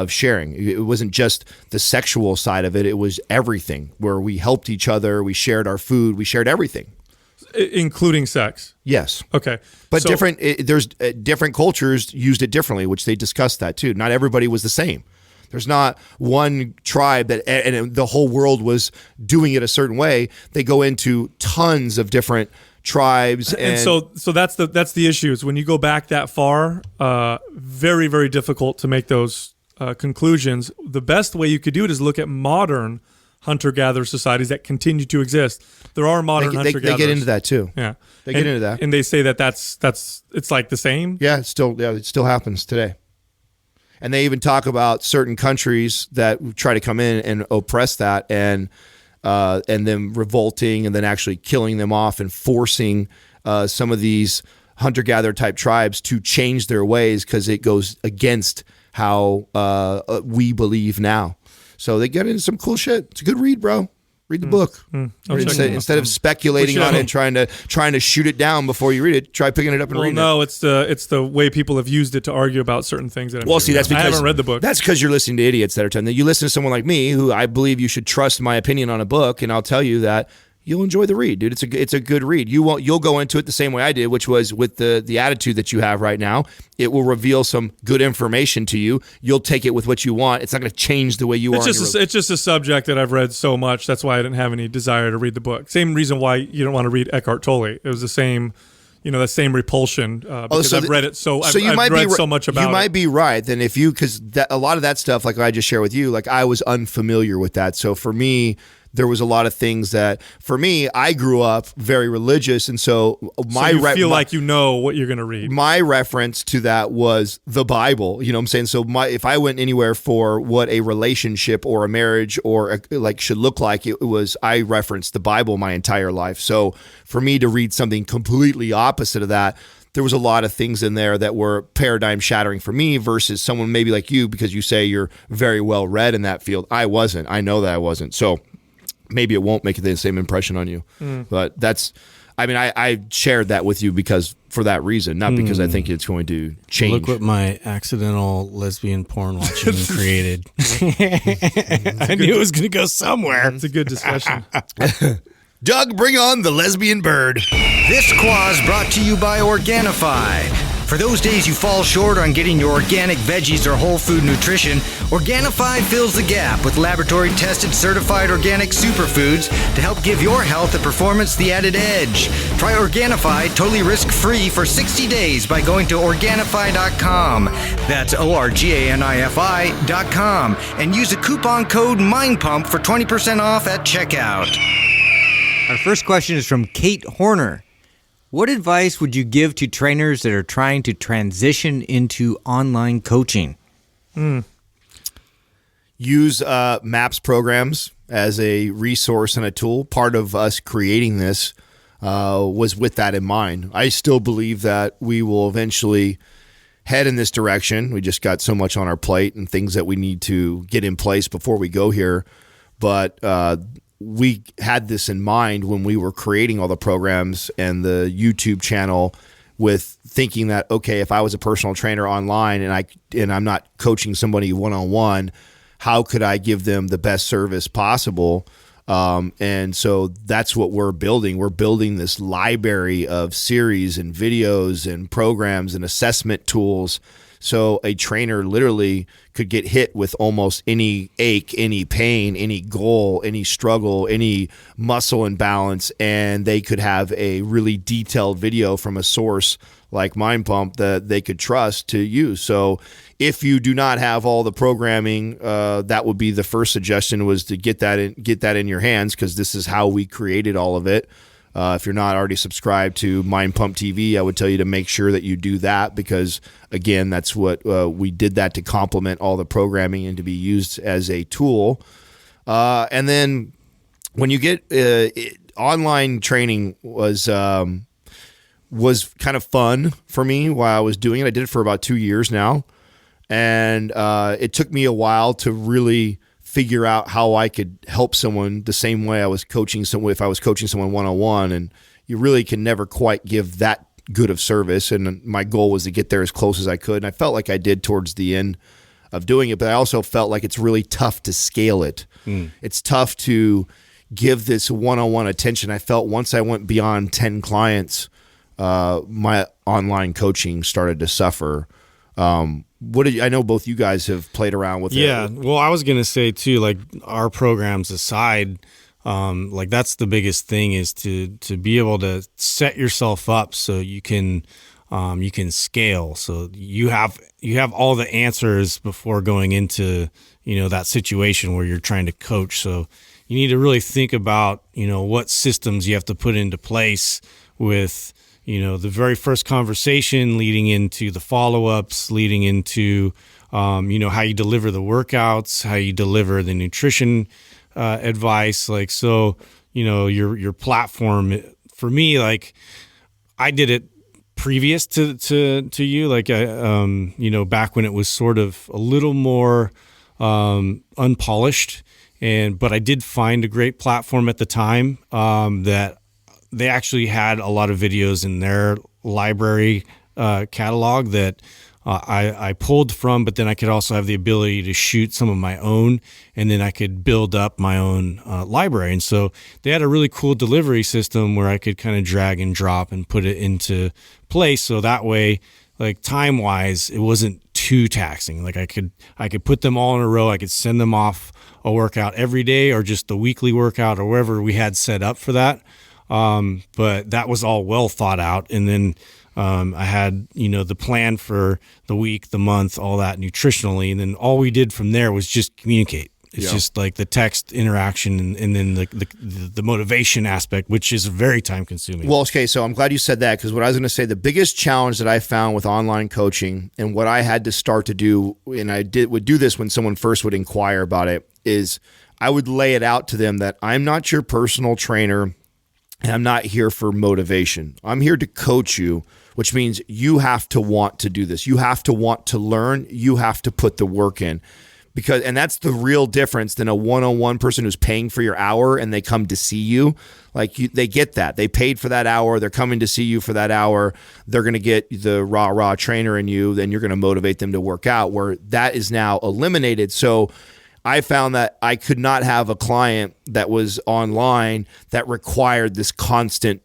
S4: sharing. It wasn't just the sexual side of it. It was everything, where we helped each other. We shared our food. We shared everything.
S2: Including sex.
S4: Yes.
S2: Okay.
S4: But there's different cultures used it differently, which they discussed that too. Not everybody was the same. There's not one tribe and the whole world was doing it a certain way. They go into tons of different tribes,
S2: and so that's the issue. Is when you go back that far, very, very difficult to make those conclusions. The best way you could do it is look at modern hunter-gatherer societies that continue to exist. There are modern hunter-gatherers.
S4: They get into that too.
S2: Yeah,
S4: they get into that,
S2: and they say that's it's like the same.
S4: Yeah, it still happens today. And they even talk about certain countries that try to come in and oppress that, and then revolting, and then actually killing them off and forcing some of these hunter-gatherer type tribes to change their ways because it goes against how we believe now. So they get into some cool shit. It's a good read, bro. Read the book. Instead of speculating on it and trying to shoot it down before you read it, try picking it up and reading it.
S2: No, it's the way people have used it to argue about certain things. That's because I haven't read the book.
S4: That's because you're listening to idiots that are telling you. You listen to someone like me, who I believe you should trust my opinion on a book, and I'll tell you that you'll enjoy the read, dude. It's a good read. You'll go into it the same way I did, which was with the attitude that you have right now. It will reveal some good information to you. You'll take it with what you want. It's not going to change the way you are.
S2: It's just a subject that I've read so much. That's why I didn't have any desire to read the book. Same reason why you don't want to read Eckhart Tolle. It was the same, the same repulsion because I've read it I've read so much about it.
S4: You might be right then because a lot of that stuff, like I just shared with you, like I was unfamiliar with that. So for me, there was a lot of things that, for me, I grew up very religious, and so
S2: feel like you know what you're going to read.
S4: My reference to that was the Bible. You know what I'm saying? So if I went anywhere for what a relationship or a marriage or should look like, it was, I referenced the Bible my entire life. So for me to read something completely opposite of that, there was a lot of things in there that were paradigm shattering for me versus someone maybe like you, because you say you're very well read in that field. I wasn't. I know that I wasn't. So maybe it won't make the same impression on you. But I shared that with you because for that reason, not because I think it's going to change.
S3: Look what my accidental lesbian porn watching created. I knew it was going to go somewhere.
S2: It's a good discussion.
S4: Doug, bring on the lesbian bird.
S6: This Quaz brought to you by Organifi. For those days you fall short on getting your organic veggies or whole food nutrition, Organifi fills the gap with laboratory-tested certified organic superfoods to help give your health and performance the added edge. Try Organifi totally risk-free for 60 days by going to Organifi.com. That's ORGANIFI.com. And use the coupon code MINDPUMP for 20% off at checkout.
S5: Our first question is from Kate Horner. What advice would you give to trainers that are trying to transition into online coaching?
S4: Use MAPS programs as a resource and a tool. Part of us creating this was with that in mind. I still believe that we will eventually head in this direction. We just got so much on our plate and things that we need to get in place before we go here. But we had this in mind when we were creating all the programs and the YouTube channel, with thinking that, okay, if I was a personal trainer online and I'm not coaching somebody one-on-one, how could I give them the best service possible? And so that's what we're building. We're building this library of series and videos and programs and assessment tools. So a trainer literally could get hit with almost any ache, any pain, any goal, any struggle, any muscle imbalance, and they could have a really detailed video from a source like Mind Pump that they could trust to use. So if you do not have all the programming, that would be the first suggestion, was to get that in your hands, because this is how we created all of it. If you're not already subscribed to Mind Pump TV, I would tell you to make sure that you do that, because, again, that's what we did that to complement all the programming and to be used as a tool. And then when you get online training was kind of fun for me while I was doing it. I did it for about 2 years now, and it took me a while to really figure out how I could help someone the same way I was coaching someone, if I was coaching someone one-on-one, and you really can never quite give that good of service. And my goal was to get there as close as I could. And I felt like I did towards the end of doing it, but I also felt like it's really tough to scale it. It's tough to give this one-on-one attention. I felt once I went beyond 10 clients, my online coaching started to suffer. I know both you guys have played around with it.
S3: Yeah, well, I was gonna say too, like, our programs aside, like, that's the biggest thing, is to be able to set yourself up so you can scale. So you have all the answers before going into, that situation where you're trying to coach. So you need to really think about, what systems you have to put into place with, the very first conversation, leading into the follow-ups, leading into, how you deliver the workouts, how you deliver the nutrition advice. Like, so, your platform, for me, like, I did it previous to you, like, back when it was sort of a little more unpolished, but I did find a great platform at the time that they actually had a lot of videos in their library catalog that I pulled from, but then I could also have the ability to shoot some of my own, and then I could build up my own library. And so they had a really cool delivery system where I could kind of drag and drop and put it into place. So that way, like, time-wise, it wasn't too taxing. Like, I could put them all in a row. I could send them off a workout every day, or just the weekly workout, or wherever we had set up for that. But that was all well thought out. And then I had, the plan for the week, the month, all that nutritionally. And then all we did from there was just communicate. It's just like the text interaction and then the motivation aspect, which is very time consuming.
S4: Well, okay, so I'm glad you said that, because what I was going to say, the biggest challenge that I found with online coaching and what I had to start to do, and would do this when someone first would inquire about it, is I would lay it out to them that I'm not your personal trainer and I'm not here for motivation. I'm here to coach you, which means you have to want to do this. You have to want to learn. You have to put the work in. And that's the real difference than a one-on-one person who's paying for your hour and they come to see you. They get that. They paid for that hour. They're coming to see you for that hour. They're going to get the rah trainer in you. Then you're going to motivate them to work out, where that is now eliminated. So I found that I could not have a client that was online that required this constant,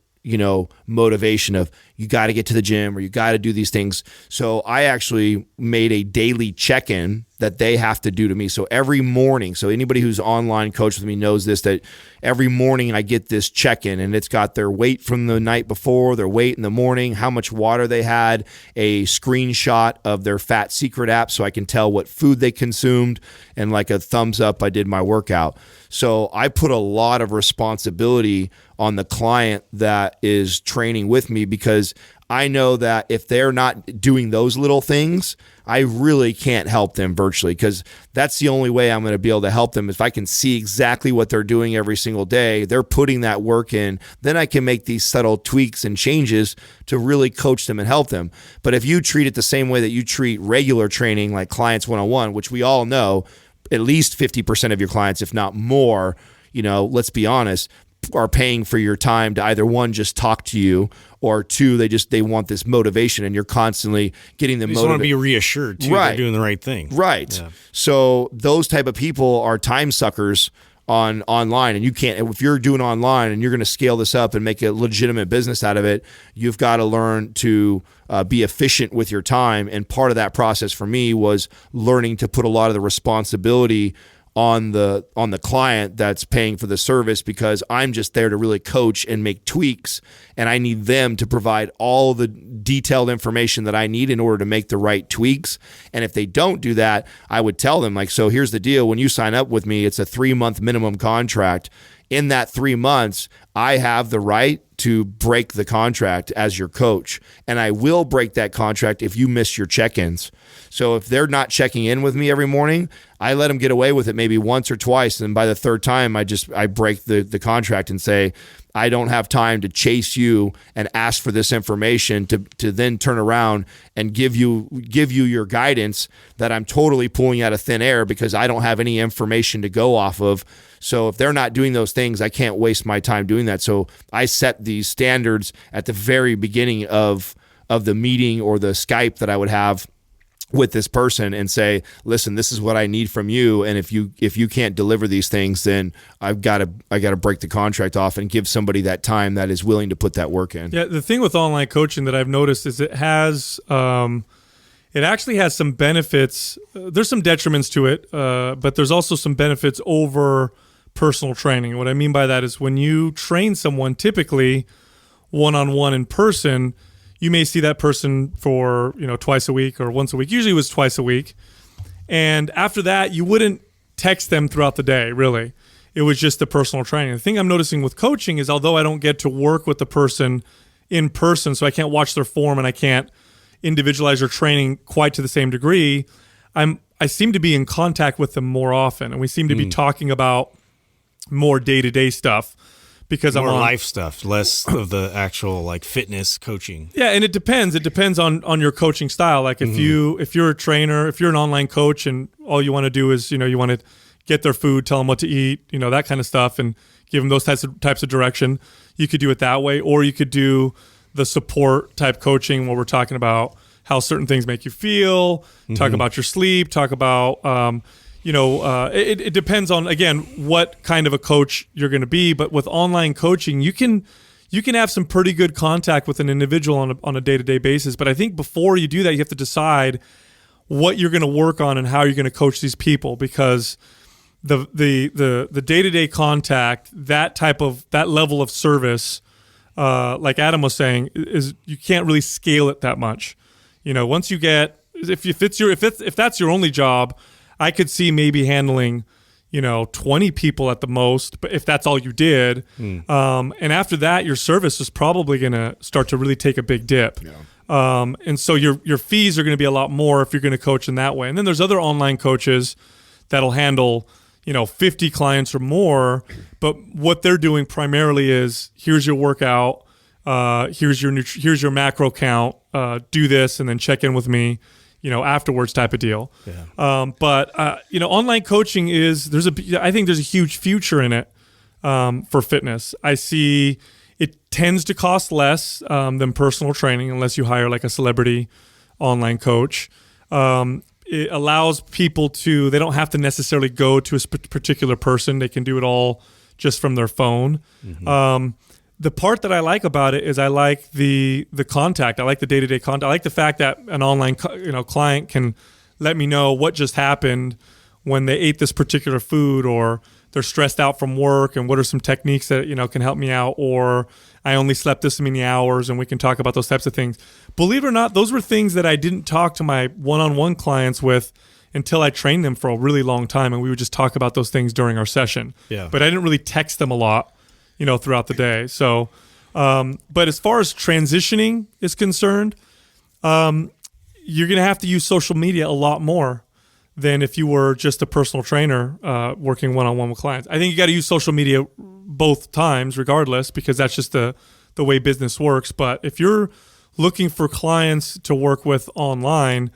S4: motivation of you got to get to the gym or you got to do these things. So I actually made a daily check-in that they have to do to me. So every morning, so anybody who's online coach with me knows this, that every morning I get this check-in, and it's got their weight from the night before, their weight in the morning, how much water they had, a screenshot of their Fat Secret app so I can tell what food they consumed, and like a thumbs up, I did my workout. So I put a lot of responsibility on the client that is training with me, because I know that if they're not doing those little things, I really can't help them virtually, because that's the only way I'm going to be able to help them. If I can see exactly what they're doing every single day, they're putting that work in, then I can make these subtle tweaks and changes to really coach them and help them. But if you treat it the same way that you treat regular training, like clients one-on-one, which we all know, at least 50% of your clients, if not more, let's be honest, are paying for your time to either, one, just talk to you, or two, they want this motivation, and you're constantly getting them motivated.
S3: They want to be reassured too,
S4: right.
S3: They're doing the right thing.
S4: Right. Yeah. So those type of people are time suckers online, and you can't, if you're doing online and you're going to scale this up and make a legitimate business out of it, you've got to learn to be efficient with your time. And part of that process for me was learning to put a lot of the responsibility on the client that's paying for the service, because I'm just there to really coach and make tweaks, and I need them to provide all the detailed information that I need in order to make the right tweaks. And if they don't do that, I would tell them, so here's the deal. When you sign up with me, it's a 3-month minimum contract. In that 3 months, I have the right to break the contract as your coach, and I will break that contract if you miss your check-ins. So if they're not checking in with me every morning, I let them get away with it maybe once or twice, and by the third time, I break the contract and say, I don't have time to chase you and ask for this information to then turn around and give you your guidance that I'm totally pulling out of thin air, because I don't have any information to go off of. So if they're not doing those things, I can't waste my time doing that. So I set these standards at the very beginning of the meeting or the Skype that I would have with this person, and say, listen, this is what I need from you, and if you can't deliver these things, then I got to break the contract off and give somebody that time that is willing to put that work in.
S2: Yeah, the thing with online coaching that I've noticed is it actually has some benefits. There's some detriments to it, but there's also some benefits over personal training. And what I mean by that is, when you train someone, typically one-on-one in person, you may see that person for twice a week or once a week. Usually it was twice a week. And after that, you wouldn't text them throughout the day, really. It was just the personal training. The thing I'm noticing with coaching is, although I don't get to work with the person in person, so I can't watch their form and I can't individualize their training quite to the same degree, I seem to be in contact with them more often, and we seem to be talking about more day-to-day stuff. Because
S3: more
S2: I'm on
S3: life stuff, less of the actual fitness coaching.
S2: Yeah, and it depends. It depends on your coaching style. Like if you're a trainer, if you're an online coach, and all you want to do is you want to get their food, tell them what to eat, that kind of stuff, and give them those types of direction, you could do it that way, or you could do the support type coaching where we're talking about how certain things make you feel, talk about your sleep, talk about. It depends on, again, what kind of a coach you're going to be. But with online coaching, you can have some pretty good contact with an individual on a day-to-day basis. But I think before you do that, you have to decide what you're going to work on and how you're going to coach these people, because the day-to-day contact, that level of service, like Adam was saying, is you can't really scale it that much. Once you get, if that's your only job, I could see maybe handling, 20 people at the most, but if that's all you did. And after that, your service is probably going to start to really take a big dip. And so your fees are going to be a lot more if you're going to coach in that way. And then there's other online coaches that'll handle 50 clients or more, but what they're doing primarily is, here's your workout, here's your macro count, do this and then check in with me afterwards type of deal. But online coaching I think there's a huge future in it for fitness. I see it tends to cost less than personal training unless you hire like a celebrity online coach. It allows people they don't have to necessarily go to a particular person. They can do it all just from their phone. The part that I like about it is I like the contact. I like the day-to-day contact. I like the fact that an online client can let me know what just happened when they ate this particular food, or they're stressed out from work and what are some techniques that can help me out, or I only slept this many hours, and we can talk about those types of things. Believe it or not, those were things that I didn't talk to my one-on-one clients with until I trained them for a really long time, and we would just talk about those things during our session. But I didn't really text them a lot throughout the day. So, but as far as transitioning is concerned, you're going to have to use social media a lot more than if you were just a personal trainer working one-on-one with clients. I think you got to use social media both times regardless, because that's just the way business works. But if you're looking for clients to work with online,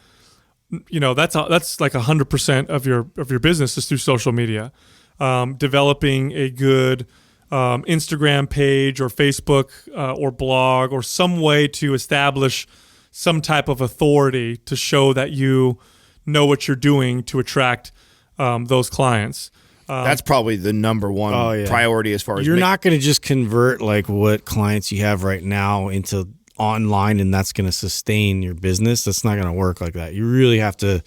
S2: that's like 100% of your business is through social media. Developing a good Instagram page or Facebook or blog, or some way to establish some type of authority to show that you know what you're doing to attract those clients.
S4: That's probably the number one priority as far as
S3: you're not going to just convert like what clients you have right now into online and that's going to sustain your business. That's not going to work like that. You really have to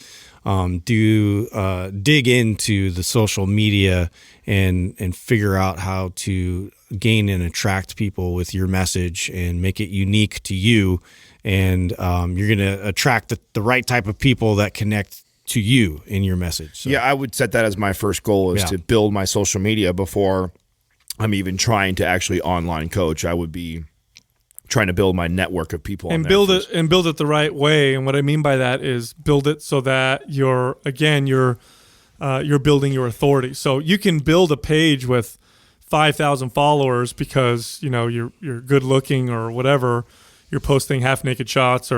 S3: dig into the social media and figure out how to gain and attract people with your message and make it unique to you. And you're going to attract the right type of people that connect to you in your message. So.
S4: Yeah, I would set that as my first goal, is to build my social media before I'm even trying to actually online coach. I would be trying to build my network of people
S2: and build it the right way. And what I mean by that is build it so that you're building your authority. So you can build a page with 5,000 followers because you're good looking or whatever. You're posting half naked shots,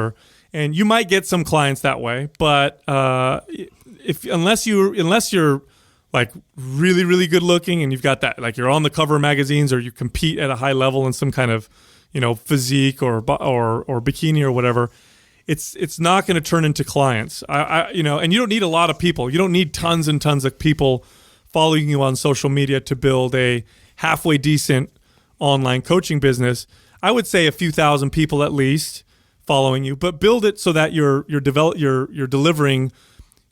S2: and you might get some clients that way. But unless you're like really, really good looking and you've got that, like you're on the cover of magazines or you compete at a high level in some kind of physique or bikini or whatever, it's not going to turn into clients. And you don't need a lot of people. You don't need tons and tons of people following you on social media to build a halfway decent online coaching business. I would say a few thousand people at least following you, but build it so that you're delivering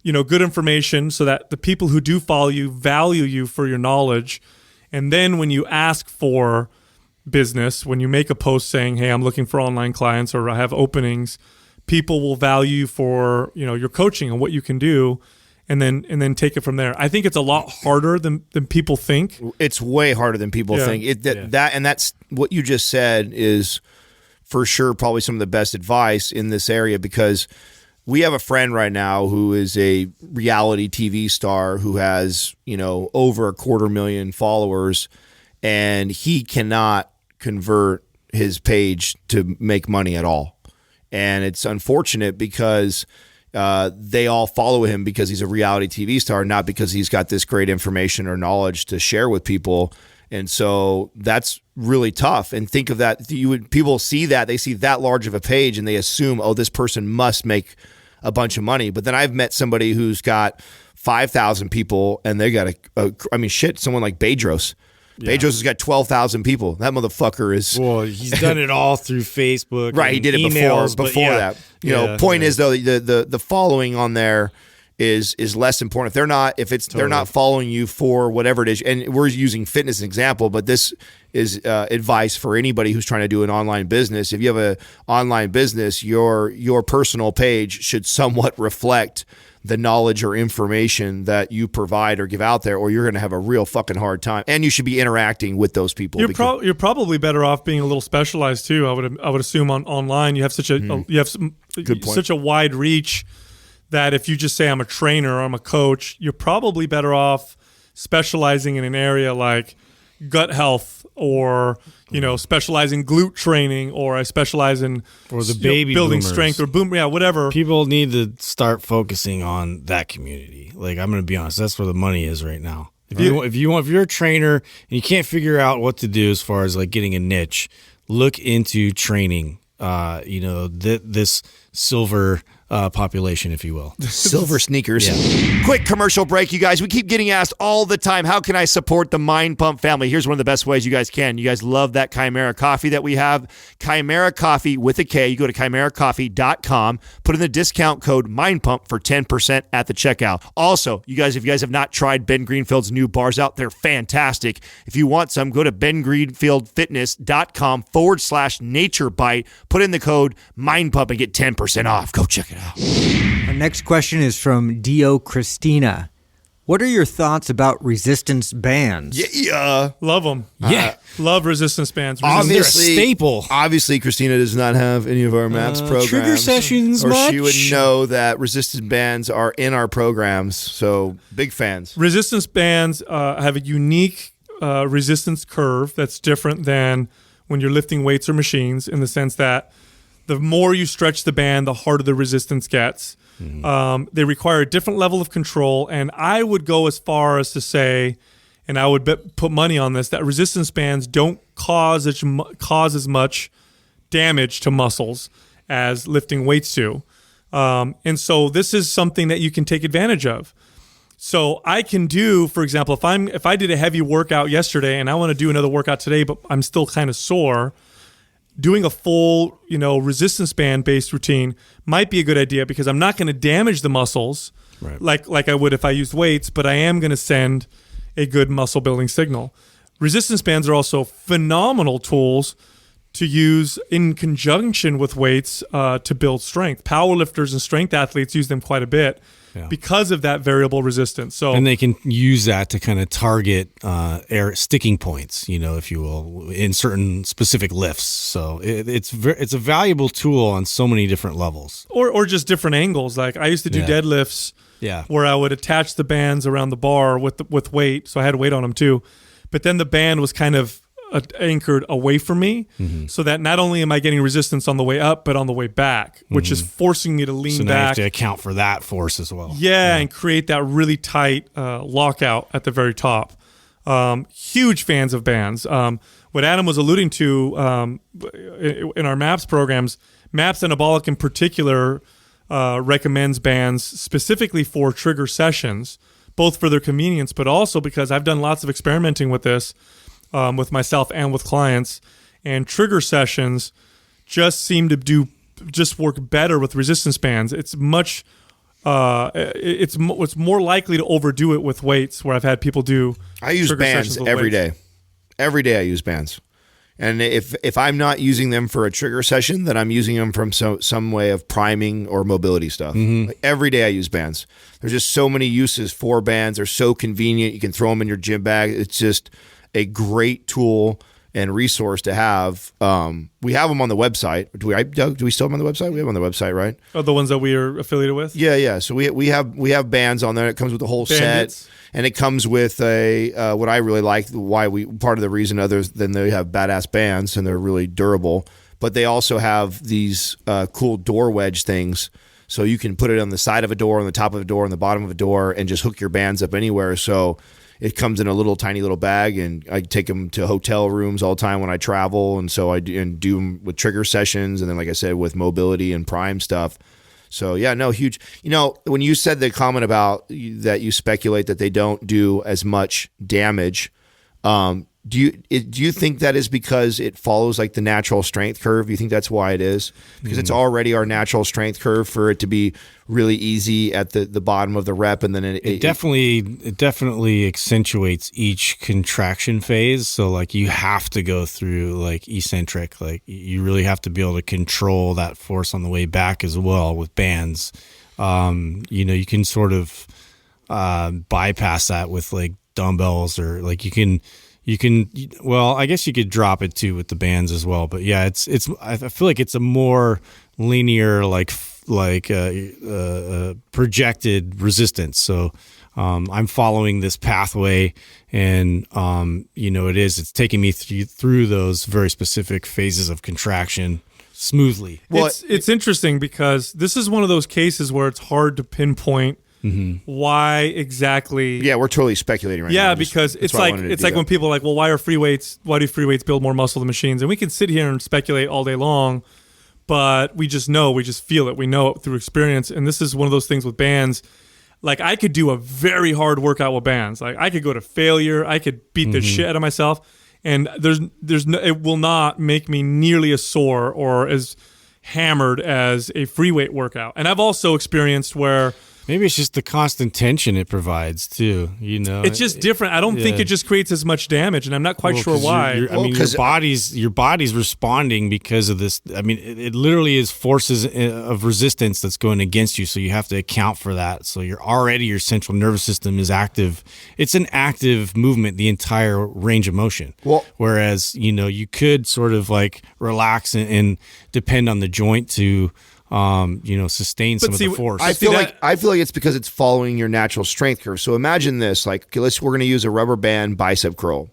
S2: good information so that the people who do follow you value you for your knowledge. And then when you ask for business, when you make a post saying, hey, I'm looking for online clients or I have openings, people will value you for your coaching and what you can do, and then take it from there. I think it's a lot harder than people think.
S4: It's way harder than people think. That's what you just said is for sure probably some of the best advice in this area, because we have a friend right now who is a reality TV star who has over 250,000 followers, and he cannot convert his page to make money at all. And it's unfortunate because they all follow him because he's a reality TV star, not because he's got this great information or knowledge to share with people. And so that's really tough. And think of that. People see that, they see that large of a page and they assume, oh, this person must make a bunch of money. But then I've met somebody who's got 5,000 people and they got someone like Bedros. Yeah. Bedros has got 12,000 people. That motherfucker is.
S3: Well, he's done it all through Facebook.
S4: Right, he did it
S3: emails,
S4: before that. Point is though, the following on there is less important. They're not following you for whatever it is. And we're using fitness as an example, but this is advice for anybody who's trying to do an online business. If you have an online business, your personal page should somewhat reflect the knowledge or information that you provide or give out there, or you're going to have a real fucking hard time. And you should be interacting with those people.
S2: You're probably better off being a little specialized too. I would assume online you have such a wide reach that if you just say I'm a trainer or I'm a coach, you're probably better off specializing in an area like gut health, or specializing glute training, or I specialize in
S3: the baby
S2: building
S3: boomers.
S2: strength, or whatever.
S3: People need to start focusing on that community. Like, I'm going to be honest, that's where the money is right now. If you're a trainer and you can't figure out what to do as far as like getting a niche, look into training. This silver population, if you will.
S4: Silver sneakers. Yeah. Quick commercial break, you guys. We keep getting asked all the time, how can I support the Mind Pump family? Here's one of the best ways you guys can. You guys love that Chimera coffee that we have. Chimera Coffee with a K. You go to chimeracoffee.com, put in the discount code MindPump for 10% at the checkout. Also, you guys, if you guys have not tried Ben Greenfield's new bars out, they're fantastic. If you want some, go to bengreenfieldfitness.com/naturebite, put in the code MindPump and get 10% off. Go check it out.
S5: Our next question is from Dio Christina. What are your thoughts about resistance bands?
S4: Yeah.
S2: Love them.
S3: Yeah.
S2: Love resistance bands.
S3: They're a staple.
S4: Obviously, Christina does not have any of our MAPS programs.
S3: Trigger sessions,
S4: or she would know that resistance bands are in our programs. So, big fans.
S2: Resistance bands have a unique resistance curve that's different than when you're lifting weights or machines, in the sense that the more you stretch the band, the harder the resistance gets. They require a different level of control, and I would go as far as to say, and I would put money on this, that resistance bands don't cause as much damage to muscles as lifting weights do. And so this is something that you can take advantage of. So I can do, for example, if I did a heavy workout yesterday and I want to do another workout today, but I'm still kind of sore, doing a full, resistance band based routine might be a good idea, because I'm not going to damage the muscles like I would if I used weights, but I am going to send a good muscle building signal. Resistance bands are also phenomenal tools to use in conjunction with weights to build strength. Powerlifters and strength athletes use them quite a bit. Yeah. Because of that variable resistance. And
S3: they can use that to kind of target air sticking points, if you will, in certain specific lifts. So it's a valuable tool on so many different levels.
S2: Or just different angles. Like I used to do deadlifts where I would attach the bands around the bar with weight. So I had weight on them too. But then the band was kind of anchored away from me, so that not only am I getting resistance on the way up, but on the way back, which is forcing me to lean
S3: so now
S2: back.
S3: You have to account for that force as well.
S2: Yeah, and create that really tight lockout at the very top. Huge fans of bands. What Adam was alluding to in our MAPS programs, MAPS Anabolic in particular recommends bands specifically for trigger sessions, both for their convenience, but also because I've done lots of experimenting with this with myself and with clients, and trigger sessions just seem to work better with resistance bands. It's much it's more likely to overdo it with weights, where I've had people do.
S4: I use bands every day. Every day I use bands, and if I'm not using them for a trigger session, then I'm using them from some way of priming or mobility stuff. Like every day I use bands. There's just so many uses for bands. They're so convenient. You can throw them in your gym bag. It's just a great tool and resource to have. We have them on the website. Do we still have them on the website? We have them on the website, right?
S2: Oh, the ones that we are affiliated with?
S4: Yeah. So we have bands on there. It comes with the whole set, and it comes with a what I really like. Part of the reason, other than they have badass bands and they're really durable, but they also have these cool door wedge things. So you can put it on the side of a door, on the top of a door, on the bottom of a door, and just hook your bands up anywhere. So it comes in a tiny little bag, and I take them to hotel rooms all the time when I travel, and so I do them with trigger sessions, and then, like I said, with mobility and prime stuff. So yeah, no, huge. When you said the comment about that, you speculate that they don't do as much damage. Do you think that is because it follows like the natural strength curve? Do you think that's why it is? Because it's already our natural strength curve for it to be really easy at the bottom of the rep, and then it
S3: definitely accentuates each contraction phase. So like you have to go through like eccentric, like you really have to be able to control that force on the way back as well with bands. You can sort of bypass that with like dumbbells, or like you can, well, I guess you could drop it too with the bands as well. But yeah, I feel like it's a more linear, projected resistance. So, I'm following this pathway, and, it's taking me through those very specific phases of contraction smoothly.
S2: Well, it's interesting because this is one of those cases where it's hard to pinpoint why exactly.
S4: Yeah, we're totally speculating right now.
S2: Yeah, because it's like when people are like, well, why do free weights build more muscle than machines? And we can sit here and speculate all day long, but we just feel it. We know it through experience. And this is one of those things with bands. Like, I could do a very hard workout with bands. Like, I could go to failure. I could beat the shit out of myself, and it will not make me nearly as sore or as hammered as a free weight workout. And I've also experienced where
S3: maybe it's just the constant tension it provides too.
S2: It's just different. I don't think it just creates as much damage, and I'm not quite sure why.
S3: Your body's responding because of this. I mean, it literally is forces of resistance that's going against you. So you have to account for that. So your central nervous system is active. It's an active movement, the entire range of motion.
S4: Well,
S3: whereas you could sort of like relax and depend on the joint to sustain some of the force.
S4: I feel like it's because it's following your natural strength curve. So imagine this, like, we're going to use a rubber band bicep curl.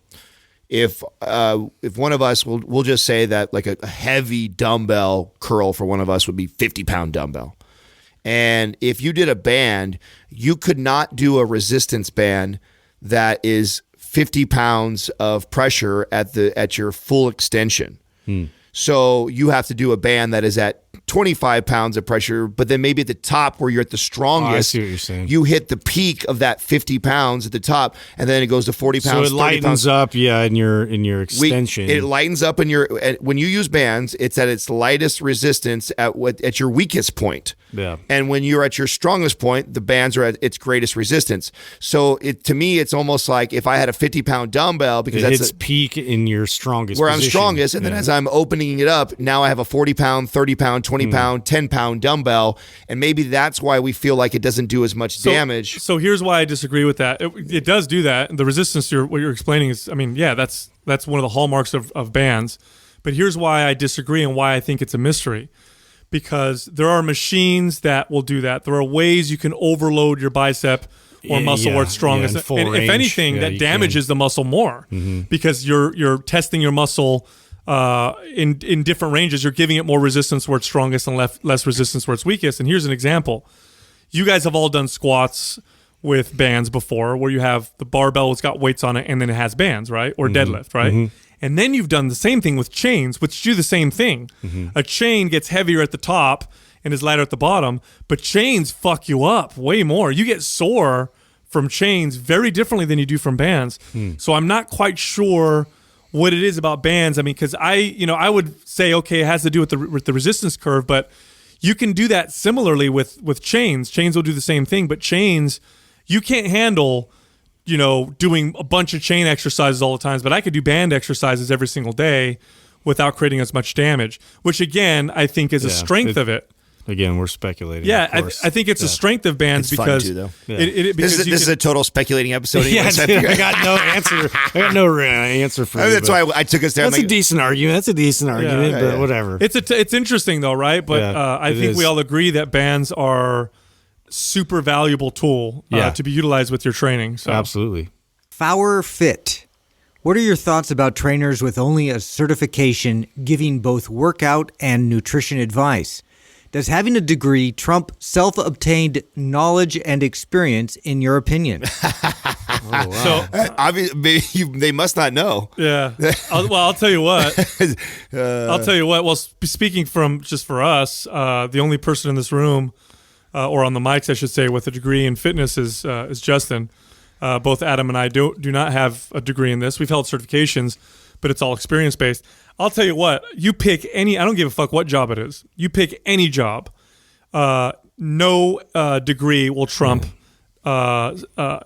S4: If one of us, we'll just say that like a heavy dumbbell curl for one of us would be 50-pound dumbbell. And if you did a band, you could not do a resistance band that is 50 pounds of pressure at your full extension. So you have to do a band that is at 25 pounds of pressure, but then maybe at the top where you're at the strongest,
S3: I see what you're saying.
S4: You hit the peak of that 50 pounds at the top, and then it goes to 40 pounds.
S3: So it lightens up, in your extension.
S4: It lightens up when you use bands, it's at its lightest resistance at your weakest point.
S3: Yeah.
S4: And when you're at your strongest point, the bands are at its greatest resistance. So to me, it's almost like if I had a 50-pound dumbbell, because
S3: that's its peak in your strongest
S4: where
S3: position.
S4: I'm strongest, and then as I'm opening it up, now I have a 40-pound, 30-pound, 20-pound, 10-pound dumbbell, and maybe that's why we feel like it doesn't do as much damage.
S2: So here's why I disagree with that. It does do that. The resistance what you're explaining is, that's one of the hallmarks of bands. But here's why I disagree and why I think it's a mystery. Because there are machines that will do that. There are ways you can overload your bicep or muscle where it's strongest.
S3: And
S2: if anything, that damages the muscle more because you're testing your muscle in different ranges. You're giving it more resistance where it's strongest and less resistance where it's weakest. And here's an example. You guys have all done squats with bands before where you have the barbell, it's got weights on it, and then it has bands, right? Or deadlift, right? And then you've done the same thing with chains, which do the same thing. A chain gets heavier at the top and is lighter at the bottom, but chains fuck you up way more. You get sore from chains very differently than you do from bands. So I'm not quite sure what it is about bands. I mean, because I would say, okay, it has to do with the resistance curve, but you can do that similarly with chains. Chains will do the same thing, but chains, you can't handle doing a bunch of chain exercises all the time, but I could do band exercises every single day without creating as much damage, which again, I think is a strength of it.
S3: Again, we're speculating.
S2: Yeah, I think it's a strength of bands because
S4: fun too, though.
S2: Because
S4: this is a total speculating episode.
S3: I got no answer. I got no answer for you.
S4: That's why I took us down.
S3: That's a decent argument. But whatever.
S2: It's interesting though, right? But I think we all agree that bands are super valuable tool to be utilized with your training. So.
S3: Absolutely.
S5: Fower Fit. What are your thoughts about trainers with only a certification giving both workout and nutrition advice? Does having a degree trump self-obtained knowledge and experience, in your opinion?
S3: Wow.
S2: So
S4: obviously, they must not know.
S2: Yeah. I'll tell you what. Well, speaking for us, the only person in this room, or on the mics, I should say, with a degree in fitness is Justin. Both Adam and I do not have a degree in this. We've held certifications, but it's all experience based. I'll tell you what, you pick any, I don't give a fuck what job it is. You pick any job. No degree will trump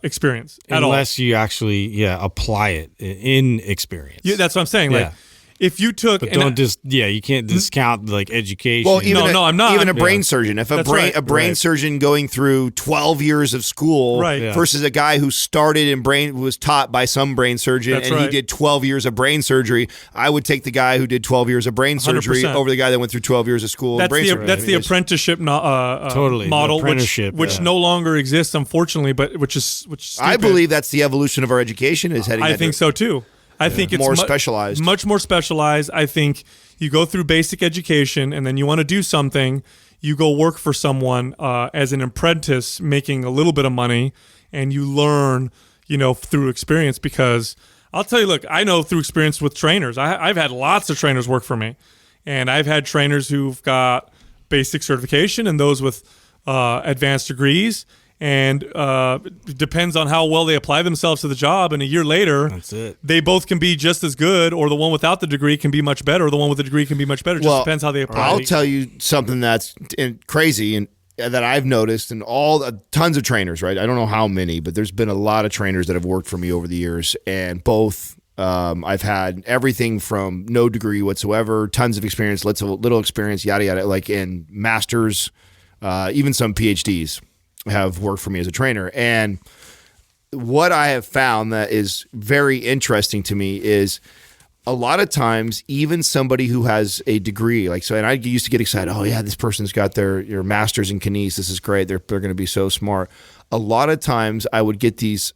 S2: experience at all.
S3: Unless you actually, apply it in experience.
S2: Yeah, that's what I'm saying. Like, if you took,
S3: but you can't discount like education.
S4: Well,
S2: I'm not.
S4: Even a brain surgeon. If a brain surgeon going through 12 years of school versus a guy who started who was taught by some brain surgeon he did 12 years of brain surgery, I would take the guy who did 12 years of brain surgery 100%. Over the guy that went through 12 years of school.
S2: That's the apprenticeship model, which no longer exists, unfortunately. But which is stupid.
S4: I believe that's the evolution of our education is heading.
S2: I think so too. I think it's
S4: more specialized.
S2: Much more specialized. I think you go through basic education and then you want to do something, you go work for someone as an apprentice making a little bit of money, and you learn, through experience. Because I'll tell you, look, I know through experience with trainers. I've had lots of trainers work for me, and I've had trainers who've got basic certification and those with advanced degrees. And it depends on how well they apply themselves to the job. And a year later,
S3: that's it.
S2: They both can be just as good, or the one without the degree can be much better, or the one with the degree can be much better. It just depends how they apply.
S4: I'll tell you something that's crazy and that I've noticed, and tons of trainers, right? I don't know how many, but there's been a lot of trainers that have worked for me over the years, and both I've had everything from no degree whatsoever, tons of experience, little experience, yada yada, like in masters, even some PhDs. Have worked for me as a trainer. And what I have found that is very interesting to me is a lot of times, even somebody who has a degree, and I used to get excited, oh yeah, this person's got their master's in kines, this is great, they're going to be so smart. A lot of times I would get these,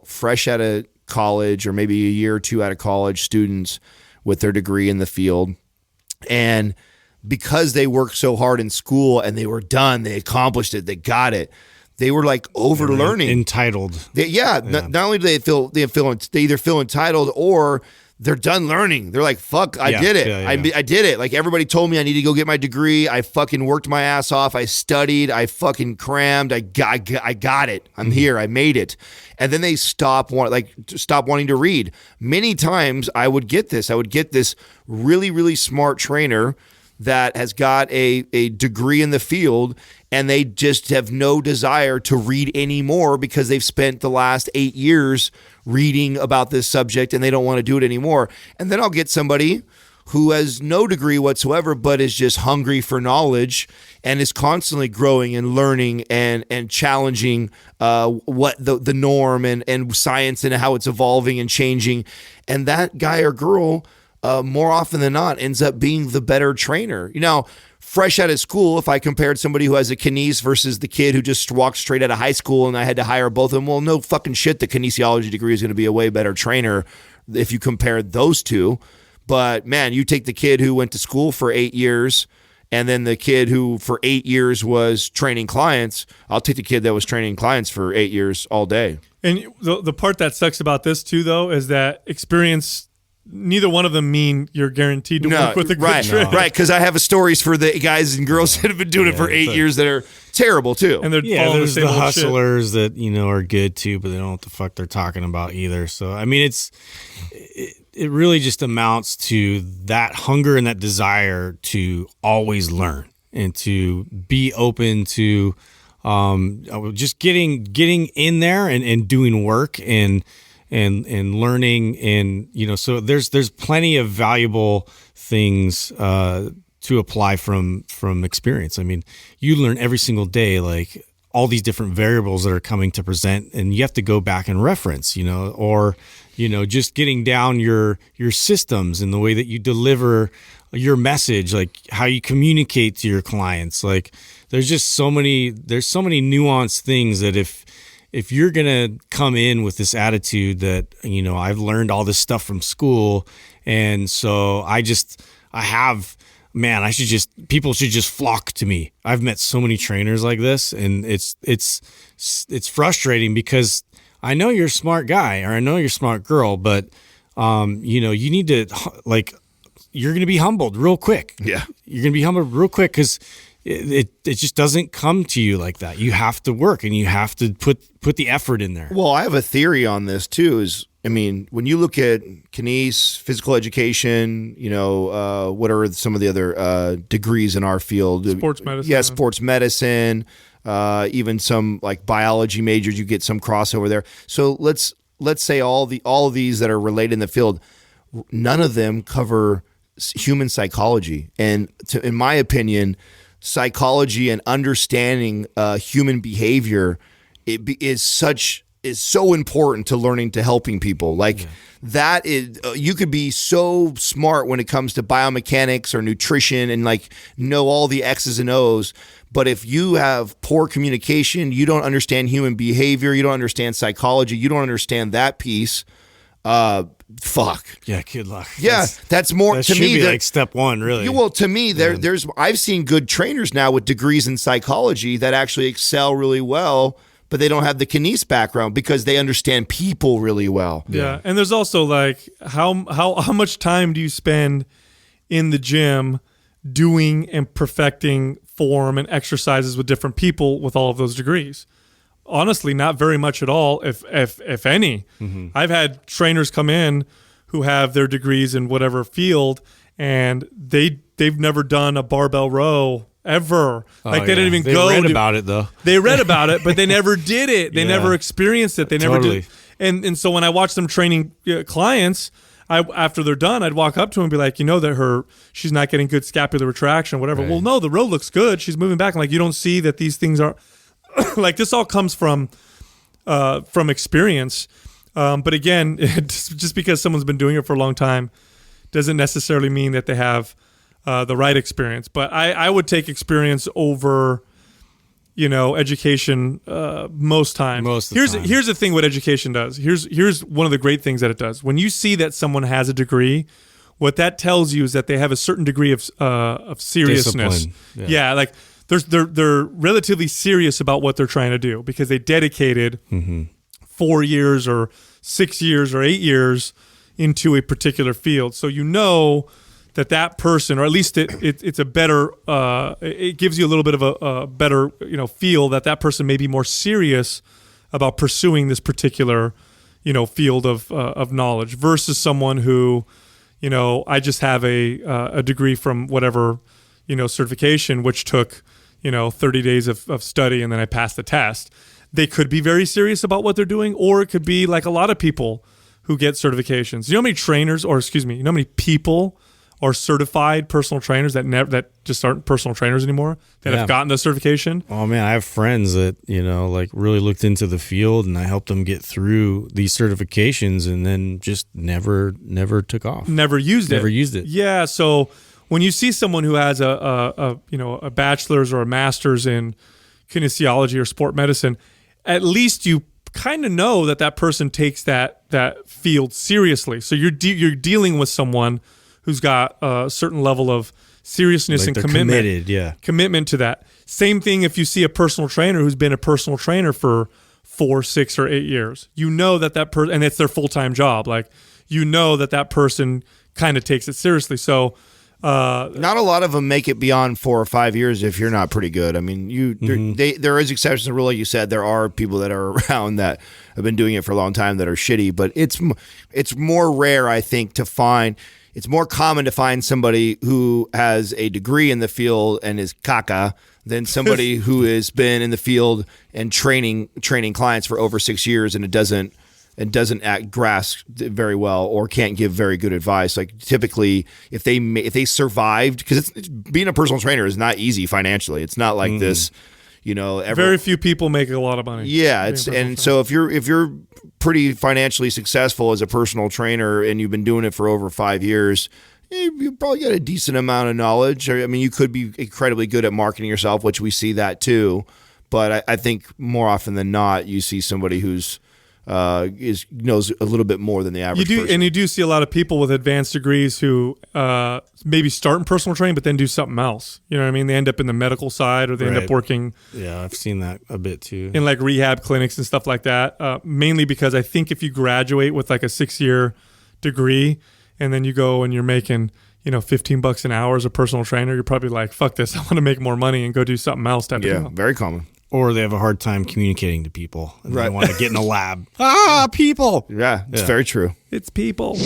S4: fresh out of college or maybe a year or two out of college students with their degree in the field, and because they worked so hard in school and they were done, they accomplished it, they got it. They were like over learning,
S3: entitled.
S4: Not only do they either feel entitled or they're done learning. They're like, fuck, I did it. I did it. Like everybody told me I need to go get my degree. I fucking worked my ass off. I studied. I fucking crammed. I got it. I'm here. I made it. And then they stop wanting to read. Many times I would get this really, really smart trainer that has got a degree in the field, and they just have no desire to read anymore because they've spent the last 8 years reading about this subject and they don't want to do it anymore. And then I'll get somebody who has no degree whatsoever but is just hungry for knowledge and is constantly growing and learning and challenging what the norm and science and how it's evolving and changing. And that guy or girl more often than not ends up being the better trainer. Fresh out of school, if I compared somebody who has a kines versus the kid who just walked straight out of high school and I had to hire both of them, well, no fucking shit, the kinesiology degree is going to be a way better trainer if you compare those two. But man, you take the kid who went to school for 8 years and then the kid who for 8 years was training clients, I'll take the kid that was training clients for 8 years all day. And
S2: the part that sucks about this too, though, is that experience, neither one of them mean you're guaranteed to work with a good trainer.
S4: Right, because I have stories for the guys and girls that have been doing it for 8 years that are terrible too.
S2: And they're
S3: there's the hustlers that are good too, but they don't know what the fuck they're talking about either. So I mean, it really just amounts to that hunger and that desire to always learn and to be open to just getting in there and doing work and learning, and so there's plenty of valuable things to apply from experience. I mean, you learn every single day, like all these different variables that are coming to present, and you have to go back and reference, or just getting down your systems and the way that you deliver your message, like how you communicate to your clients. Like there's so many nuanced things that if you're going to come in with this attitude that, I've learned all this stuff from school, and so people should just flock to me. I've met so many trainers like this, and it's frustrating because I know you're a smart guy or I know you're a smart girl, but you need to, you're going to be humbled real quick.
S4: Yeah.
S3: You're going to be humbled real quick because it just doesn't come to you like that. You have to work and you have to put the effort in there.
S4: Well, I have a theory on this too. When you look at kines, physical education, what are some of the other degrees in our field?
S2: Sports medicine.
S4: Yeah, sports medicine. Even some like biology majors, you get some crossover there. So let's say all of these that are related in the field, none of them cover human psychology. And in my opinion, psychology and understanding human behavior is so important to learning to helping people. That is, you could be so smart when it comes to biomechanics or nutrition and like know all the X's and O's. But if you have poor communication, you don't understand human behavior, you don't understand psychology, you don't understand that piece, fuck.
S3: Yeah, good luck.
S4: Yeah, that's more
S3: that
S4: to
S3: should
S4: me.
S3: Be like step one, really.
S4: Well, to me, there's I've seen good trainers now with degrees in psychology that actually excel really well, but they don't have the kines background because they understand people really well.
S2: Yeah, and there's also like how much time do you spend in the gym doing and perfecting form and exercises with different people with all of those degrees? Honestly, not very much at all, if any. Mm-hmm. I've had trainers come in who have their degrees in whatever field, and they've never done a barbell row ever. They didn't even go.
S3: They read about it though.
S2: They read about it, but they never did it. They never experienced it. They never did. And so when I watch them training clients, after they're done, I'd walk up to them and be like, that she's not getting good scapular retraction or whatever. Right. Well, no, the row looks good. She's moving back. I'm like, you don't see that these things are like this all comes from experience. But again, just because someone's been doing it for a long time doesn't necessarily mean that they have the right experience. But I would take experience over, education most times. Here's the thing: what education does. Here's one of the great things that it does. When you see that someone has a degree, what that tells you is that they have a certain degree of seriousness. Yeah, like they're relatively serious about what they're trying to do because they dedicated 4 years or 6 years or 8 years into a particular field. So that person, or at least it's a better, it gives you a little bit of a better, feel that person may be more serious about pursuing this particular, field of knowledge versus someone who, I just have a degree from whatever, certification, which took, 30 days of study and then I passed the test. They could be very serious about what they're doing, or it could be like a lot of people who get certifications. You know how many people are certified personal trainers that just aren't personal trainers anymore that have gotten the certification?
S3: Oh man, I have friends that, really looked into the field, and I helped them get through these certifications and then just never took off.
S2: Never used it. Yeah, so when you see someone who has a bachelor's or a master's in kinesiology or sport medicine, at least you kind of know that person takes that field seriously. So you're dealing with someone who's got a certain level of seriousness and commitment to that. Same thing if you see a personal trainer who's been a personal trainer for 4, 6, or 8 years. You know that person, and it's their full-time job. Like, that person kind of takes it seriously. So
S4: not a lot of them make it beyond 4 or 5 years if you're not pretty good. I mean, there is exceptions to the rule, like you said. There are people that are around that have been doing it for a long time that are shitty, but it's more rare, I think, to find. It's more common to find somebody who has a degree in the field and is caca than somebody who has been in the field and training clients for over 6 years and doesn't grasp very well or can't give very good advice. Like typically, if they survived, because being a personal trainer is not easy financially. It's not like this.
S2: Very few people make a lot of money.
S4: Yeah, so if you're pretty financially successful as a personal trainer and you've been doing it for over 5 years, you probably got a decent amount of knowledge. I mean, you could be incredibly good at marketing yourself, which we see that too. But I think more often than not, you see somebody who's knows a little bit more than the average person.
S2: And you do see a lot of people with advanced degrees who maybe start in personal training but then do something else. You know what I mean? They end up in the medical side, or they end up working.
S3: Yeah, I've seen that a bit too.
S2: In like rehab clinics and stuff like that. Mainly because I think if you graduate with like a 6-year degree and then you go and you're making $15 an hour as a personal trainer, you're probably like, fuck this, I want to make more money and go do something else type of
S4: Yeah,
S2: deal.
S4: very common.
S3: Or they have a hard time communicating to people. And
S4: Right.
S3: They want to get in a lab. People.
S4: Yeah, it's very true.
S2: It's people.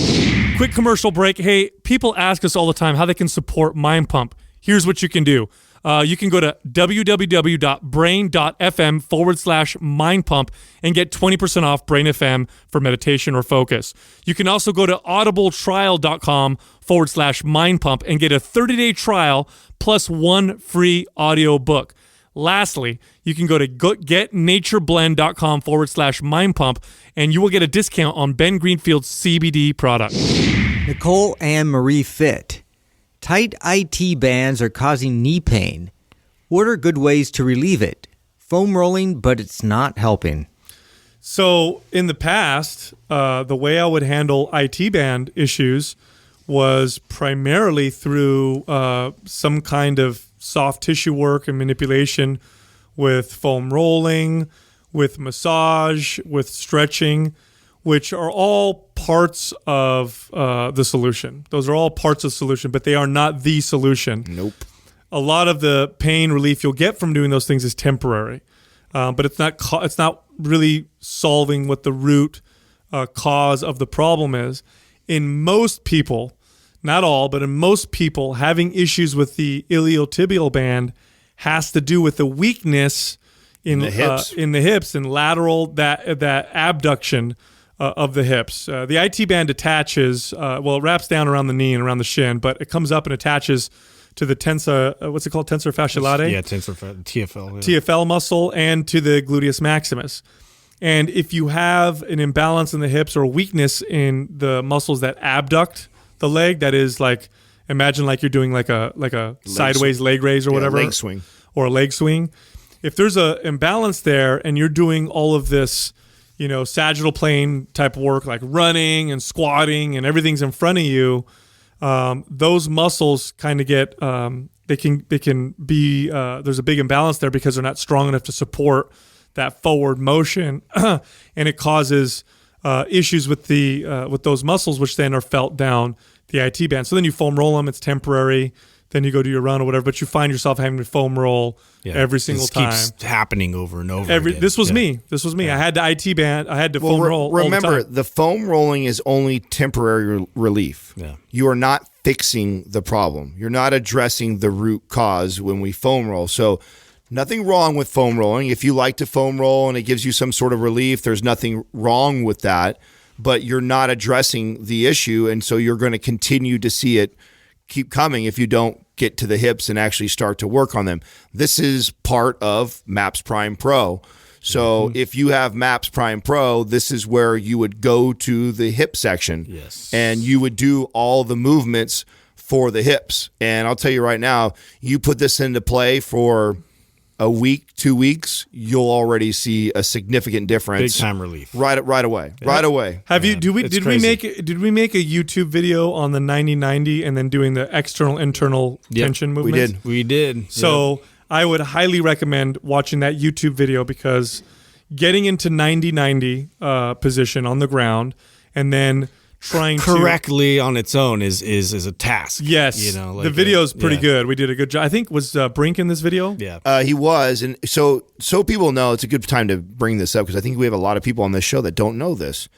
S2: Quick commercial break. Hey, people ask us all the time how they can support Mind Pump. Here's what you can do. You can go to www.brain.fm/mindpump and get 20% off Brain FM for meditation or focus. You can also go to audibletrial.com/mindpump and get a 30-day trial plus 1 free audio book. Lastly, you can go to getnatureblend.com/mindpump and you will get a discount on Ben Greenfield's CBD product.
S5: Nicole Ann Marie Fit. Tight IT bands are causing knee pain. What are good ways to relieve it? Foam rolling, but it's not helping.
S2: So in the past, the way I would handle IT band issues was primarily through some kind of soft tissue work and manipulation with foam rolling, with massage, with stretching, which are all parts of the solution. Those are all parts of the solution, but they are not the solution.
S4: Nope.
S2: A lot of the pain relief you'll get from doing those things is temporary, but it's not really solving what the root cause of the problem is. In most people, not all, but in most people, having issues with the iliotibial band has to do with the weakness in the hips and lateral that abduction of the hips. The IT band attaches, it wraps down around the knee and around the shin, but it comes up and attaches to the tensor fasciolate?
S3: Yeah, TFL. Yeah.
S2: TFL muscle and to the gluteus maximus. And if you have an imbalance in the hips or a weakness in the muscles that abduct the leg, that is like, imagine like you're doing like a sideways leg raise or whatever.
S4: Leg swing.
S2: Or a leg swing. If there's an imbalance there and you're doing all of this, sagittal plane type work, like running and squatting and everything's in front of you, those muscles kind of get, they can be, there's a big imbalance there because they're not strong enough to support that forward motion. And it causes issues with with those muscles, which then are felt down the IT band. So then you foam roll them. It's temporary. Then you go do your run or whatever, but you find yourself having to foam roll every single time.
S3: This keeps happening over and over again.
S2: This was me. I had the IT band. I had to foam roll.
S4: Remember,
S2: all the time.
S4: the foam rolling is only temporary relief.
S3: Yeah.
S4: You are not fixing the problem. You're not addressing the root cause when we foam roll. So nothing wrong with foam rolling. If you like to foam roll and it gives you some sort of relief, there's nothing wrong with that, but you're not addressing the issue. And so you're going to continue to see it keep coming if you don't get to the hips and actually start to work on them. This is part of MAPS Prime Pro. So if you have MAPS Prime Pro, this is where you would go to the hip section.
S3: Yes.
S4: And you would do all the movements for the hips. And I'll tell you right now, you put this into play for a week, 2 weeks, you'll already see a significant difference.
S3: Big time relief.
S4: Right away.
S3: Yeah.
S4: Right away.
S2: Have you? Did we make a YouTube video on the 90-90 and then doing the external internal tension movements?
S3: We did.
S2: So I would highly recommend watching that YouTube video because getting into 90-90 position on the ground and then trying
S3: correctly on its own is a task.
S2: Yes, the video is pretty good. We did a good job. I think was Brink in this video.
S3: Yeah,
S4: he was, and so people know, it's a good time to bring this up because I think we have a lot of people on this show that don't know this.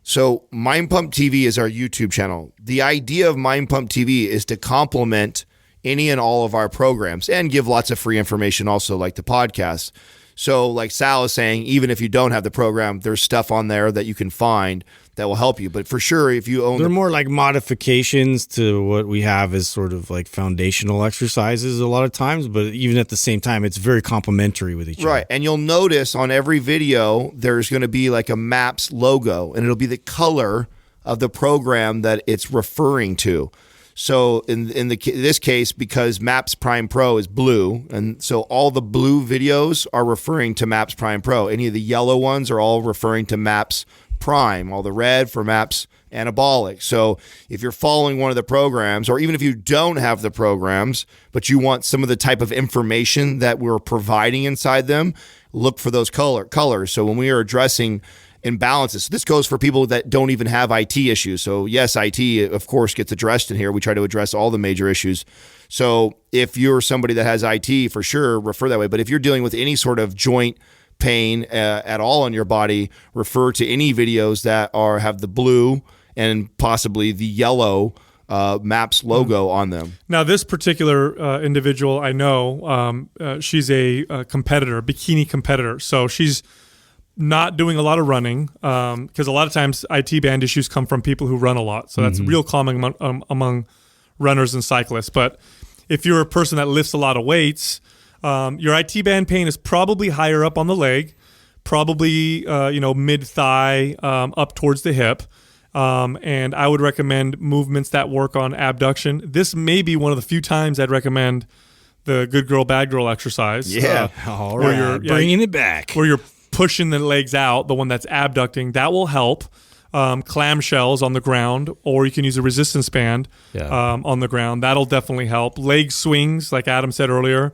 S4: So Mind Pump TV is our YouTube channel. The idea of Mind Pump TV is to complement any and all of our programs and give lots of free information also, like the podcast. So like Sal is saying, even if you don't have the program, there's stuff on there that you can find that will help you. But for sure, if you own
S3: they're more like modifications to what we have as sort of like foundational exercises a lot of times, but even at the same time, it's very complementary with each other.
S4: Right. And you'll notice on every video, there's going to be like a MAPS logo, and it'll be the color of the program that it's referring to. So in this case, because MAPS Prime Pro is blue, and so all the blue videos are referring to MAPS Prime Pro. Any of the yellow ones are all referring to MAPS Prime, all the red for MAPS Anabolic. So if you're following one of the programs, or even if you don't have the programs, but you want some of the type of information that we're providing inside them, look for those colors. So when we are addressing imbalances. So this goes for people that don't even have IT issues. So yes, IT of course gets addressed in here. We try to address all the major issues. So if you're somebody that has IT, for sure, refer that way. But if you're dealing with any sort of joint pain at all in your body, refer to any videos that have the blue and possibly the yellow MAPS logo on them.
S2: Now, this particular individual, I know, she's a competitor, bikini competitor. So she's not doing a lot of running because a lot of times IT band issues come from people who run a lot. So that's real common among runners and cyclists. But if you're a person that lifts a lot of weights, your IT band pain is probably higher up on the leg, probably mid thigh up towards the hip. And I would recommend movements that work on abduction. This may be one of the few times I'd recommend the good girl, bad girl exercise.
S4: Yeah.
S3: All right. Bringing it back.
S2: Where you're pushing the legs out, the one that's abducting. That will help. Clamshells on the ground, or you can use a resistance band on the ground. That'll definitely help. Leg swings, like Adam said earlier,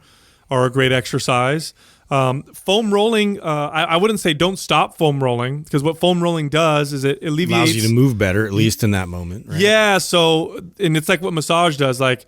S2: are a great exercise. Foam rolling, I wouldn't say don't stop foam rolling, because what foam rolling does is it alleviates...
S3: allows you to move better, at least in that moment, right?
S2: Yeah, so, and it's like what massage does. Like,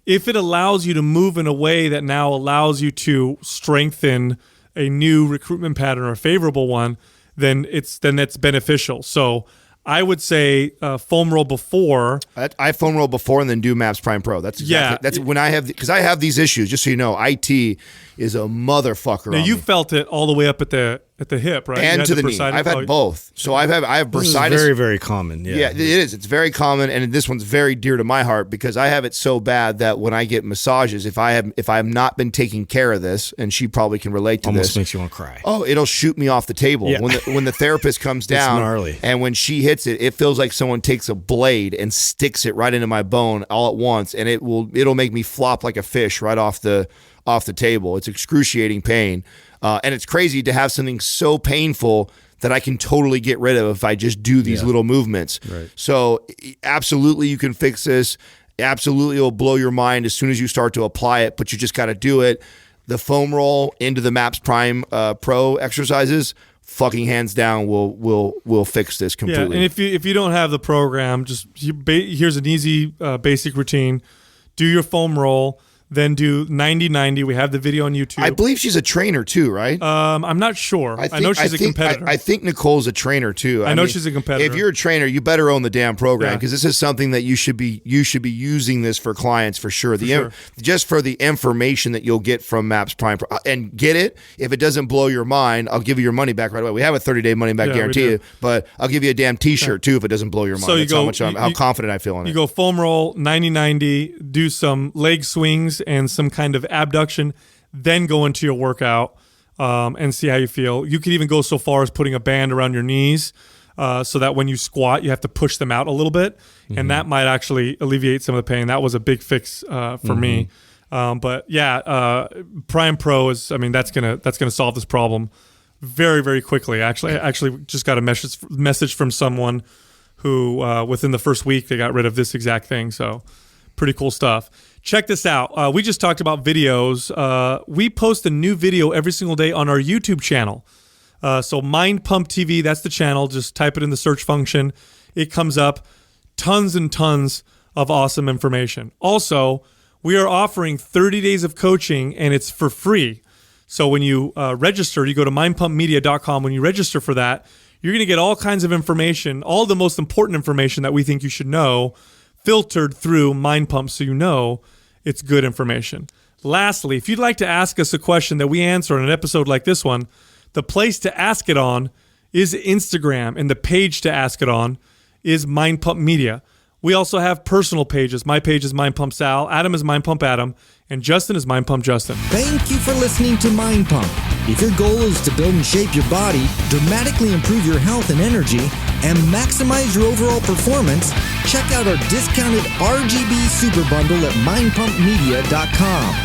S2: if it allows you to move in a way that now allows you to strengthen a new recruitment pattern or a favorable one, then it's beneficial. So I would say foam roll before.
S4: I foam roll before and then do MAPS Prime Pro. That's exactly, that's when I have, because I have these issues. Just so you know, IT is a motherfucker.
S2: Now you felt it all the way up at the hip, right?
S4: And to the knee. I've had both. So I have bursitis.
S3: This is very, very common.
S4: Yeah, it is. It's very common, and this one's very dear to my heart because I have it so bad that when I get massages, if I have not been taking care of this, and she probably can relate to
S3: almost
S4: this,
S3: makes you want to cry.
S4: Oh, it'll shoot me off the table.
S3: Yeah.
S4: When the therapist comes down,
S3: gnarly.
S4: And when she hits it, it feels like someone takes a blade and sticks it right into my bone all at once, and it'll make me flop like a fish right off the table. It's excruciating pain. And it's crazy to have something so painful that I can totally get rid of if I just do these little movements.
S3: Right.
S4: So absolutely you can fix this. Absolutely it'll blow your mind as soon as you start to apply it, but you just got to do it. The foam roll into the MAPS Prime Pro exercises, fucking hands down, will fix this completely.
S2: Yeah, and if you don't have the program, here's an easy basic routine. Do your foam roll. Then do 90-90. We have the video on YouTube.
S4: I believe she's a trainer too, right?
S2: I'm not sure. I know she's a competitor.
S4: I think Nicole's a trainer too.
S2: I know she's a competitor.
S4: If you're a trainer, you better own the damn program because this is something that you should be using this for clients for sure. Just for the information that you'll get from MAPS Prime Pro. And get it. If it doesn't blow your mind, I'll give you your money back right away. We have a 30-day money back guarantee, but I'll give you a damn T-shirt too if it doesn't blow your mind.
S2: So
S4: That's how confident I feel in it.
S2: You go foam roll 90-90, do some leg swings and some kind of abduction, then go into your workout and see how you feel. You could even go so far as putting a band around your knees so that when you squat, you have to push them out a little bit, and that might actually alleviate some of the pain. That was a big fix for me. But yeah, Prime Pro is, that's gonna solve this problem very, very quickly. I actually just got a message from someone who within the first week they got rid of this exact thing. So pretty cool stuff. Check this out. We just talked about videos. We post a new video every single day on our YouTube channel. So Mind Pump TV, that's the channel. Just type it in the search function. It comes up. Tons and tons of awesome information. Also, we are offering 30 days of coaching, and it's for free. So when you register, you go to mindpumpmedia.com. When you register for that, you're going to get all kinds of information, all the most important information that we think you should know, filtered through Mind Pump so you know it's good information. Lastly, if you'd like to ask us a question that we answer in an episode like this one, the place to ask it on is Instagram, and the page to ask it on is Mind Pump Media. We also have personal pages. My page is Mind Pump Sal, Adam is Mind Pump Adam, and Justin is Mind Pump Justin.
S6: Thank you for listening to Mind Pump. If your goal is to build and shape your body, dramatically improve your health and energy, and maximize your overall performance, check out our discounted RGB Super Bundle at mindpumpmedia.com.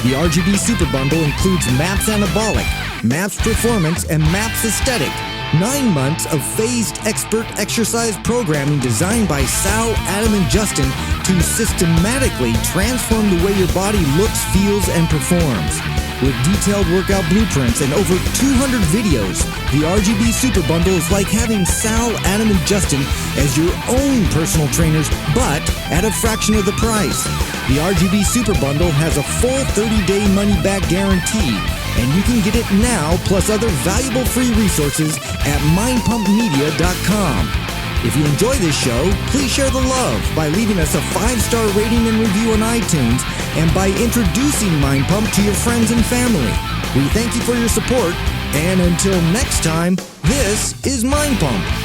S6: The RGB Super Bundle includes MAPS Anabolic, MAPS Performance, and MAPS Aesthetic. 9 months of phased expert exercise programming designed by Sal, Adam, and Justin to systematically transform the way your body looks, feels, and performs.
S7: With detailed workout blueprints and over 200 videos, the RGB Super Bundle is like having Sal, Adam, and Justin as your own personal trainers, but at a fraction of the price. The RGB Super Bundle has a full 30-day money-back guarantee, and you can get it now plus other valuable free resources at mindpumpmedia.com. If you enjoy this show, please share the love by leaving us a 5-star rating and review on iTunes and by introducing Mind Pump to your friends and family. We thank you for your support, and until next time, this is Mind Pump.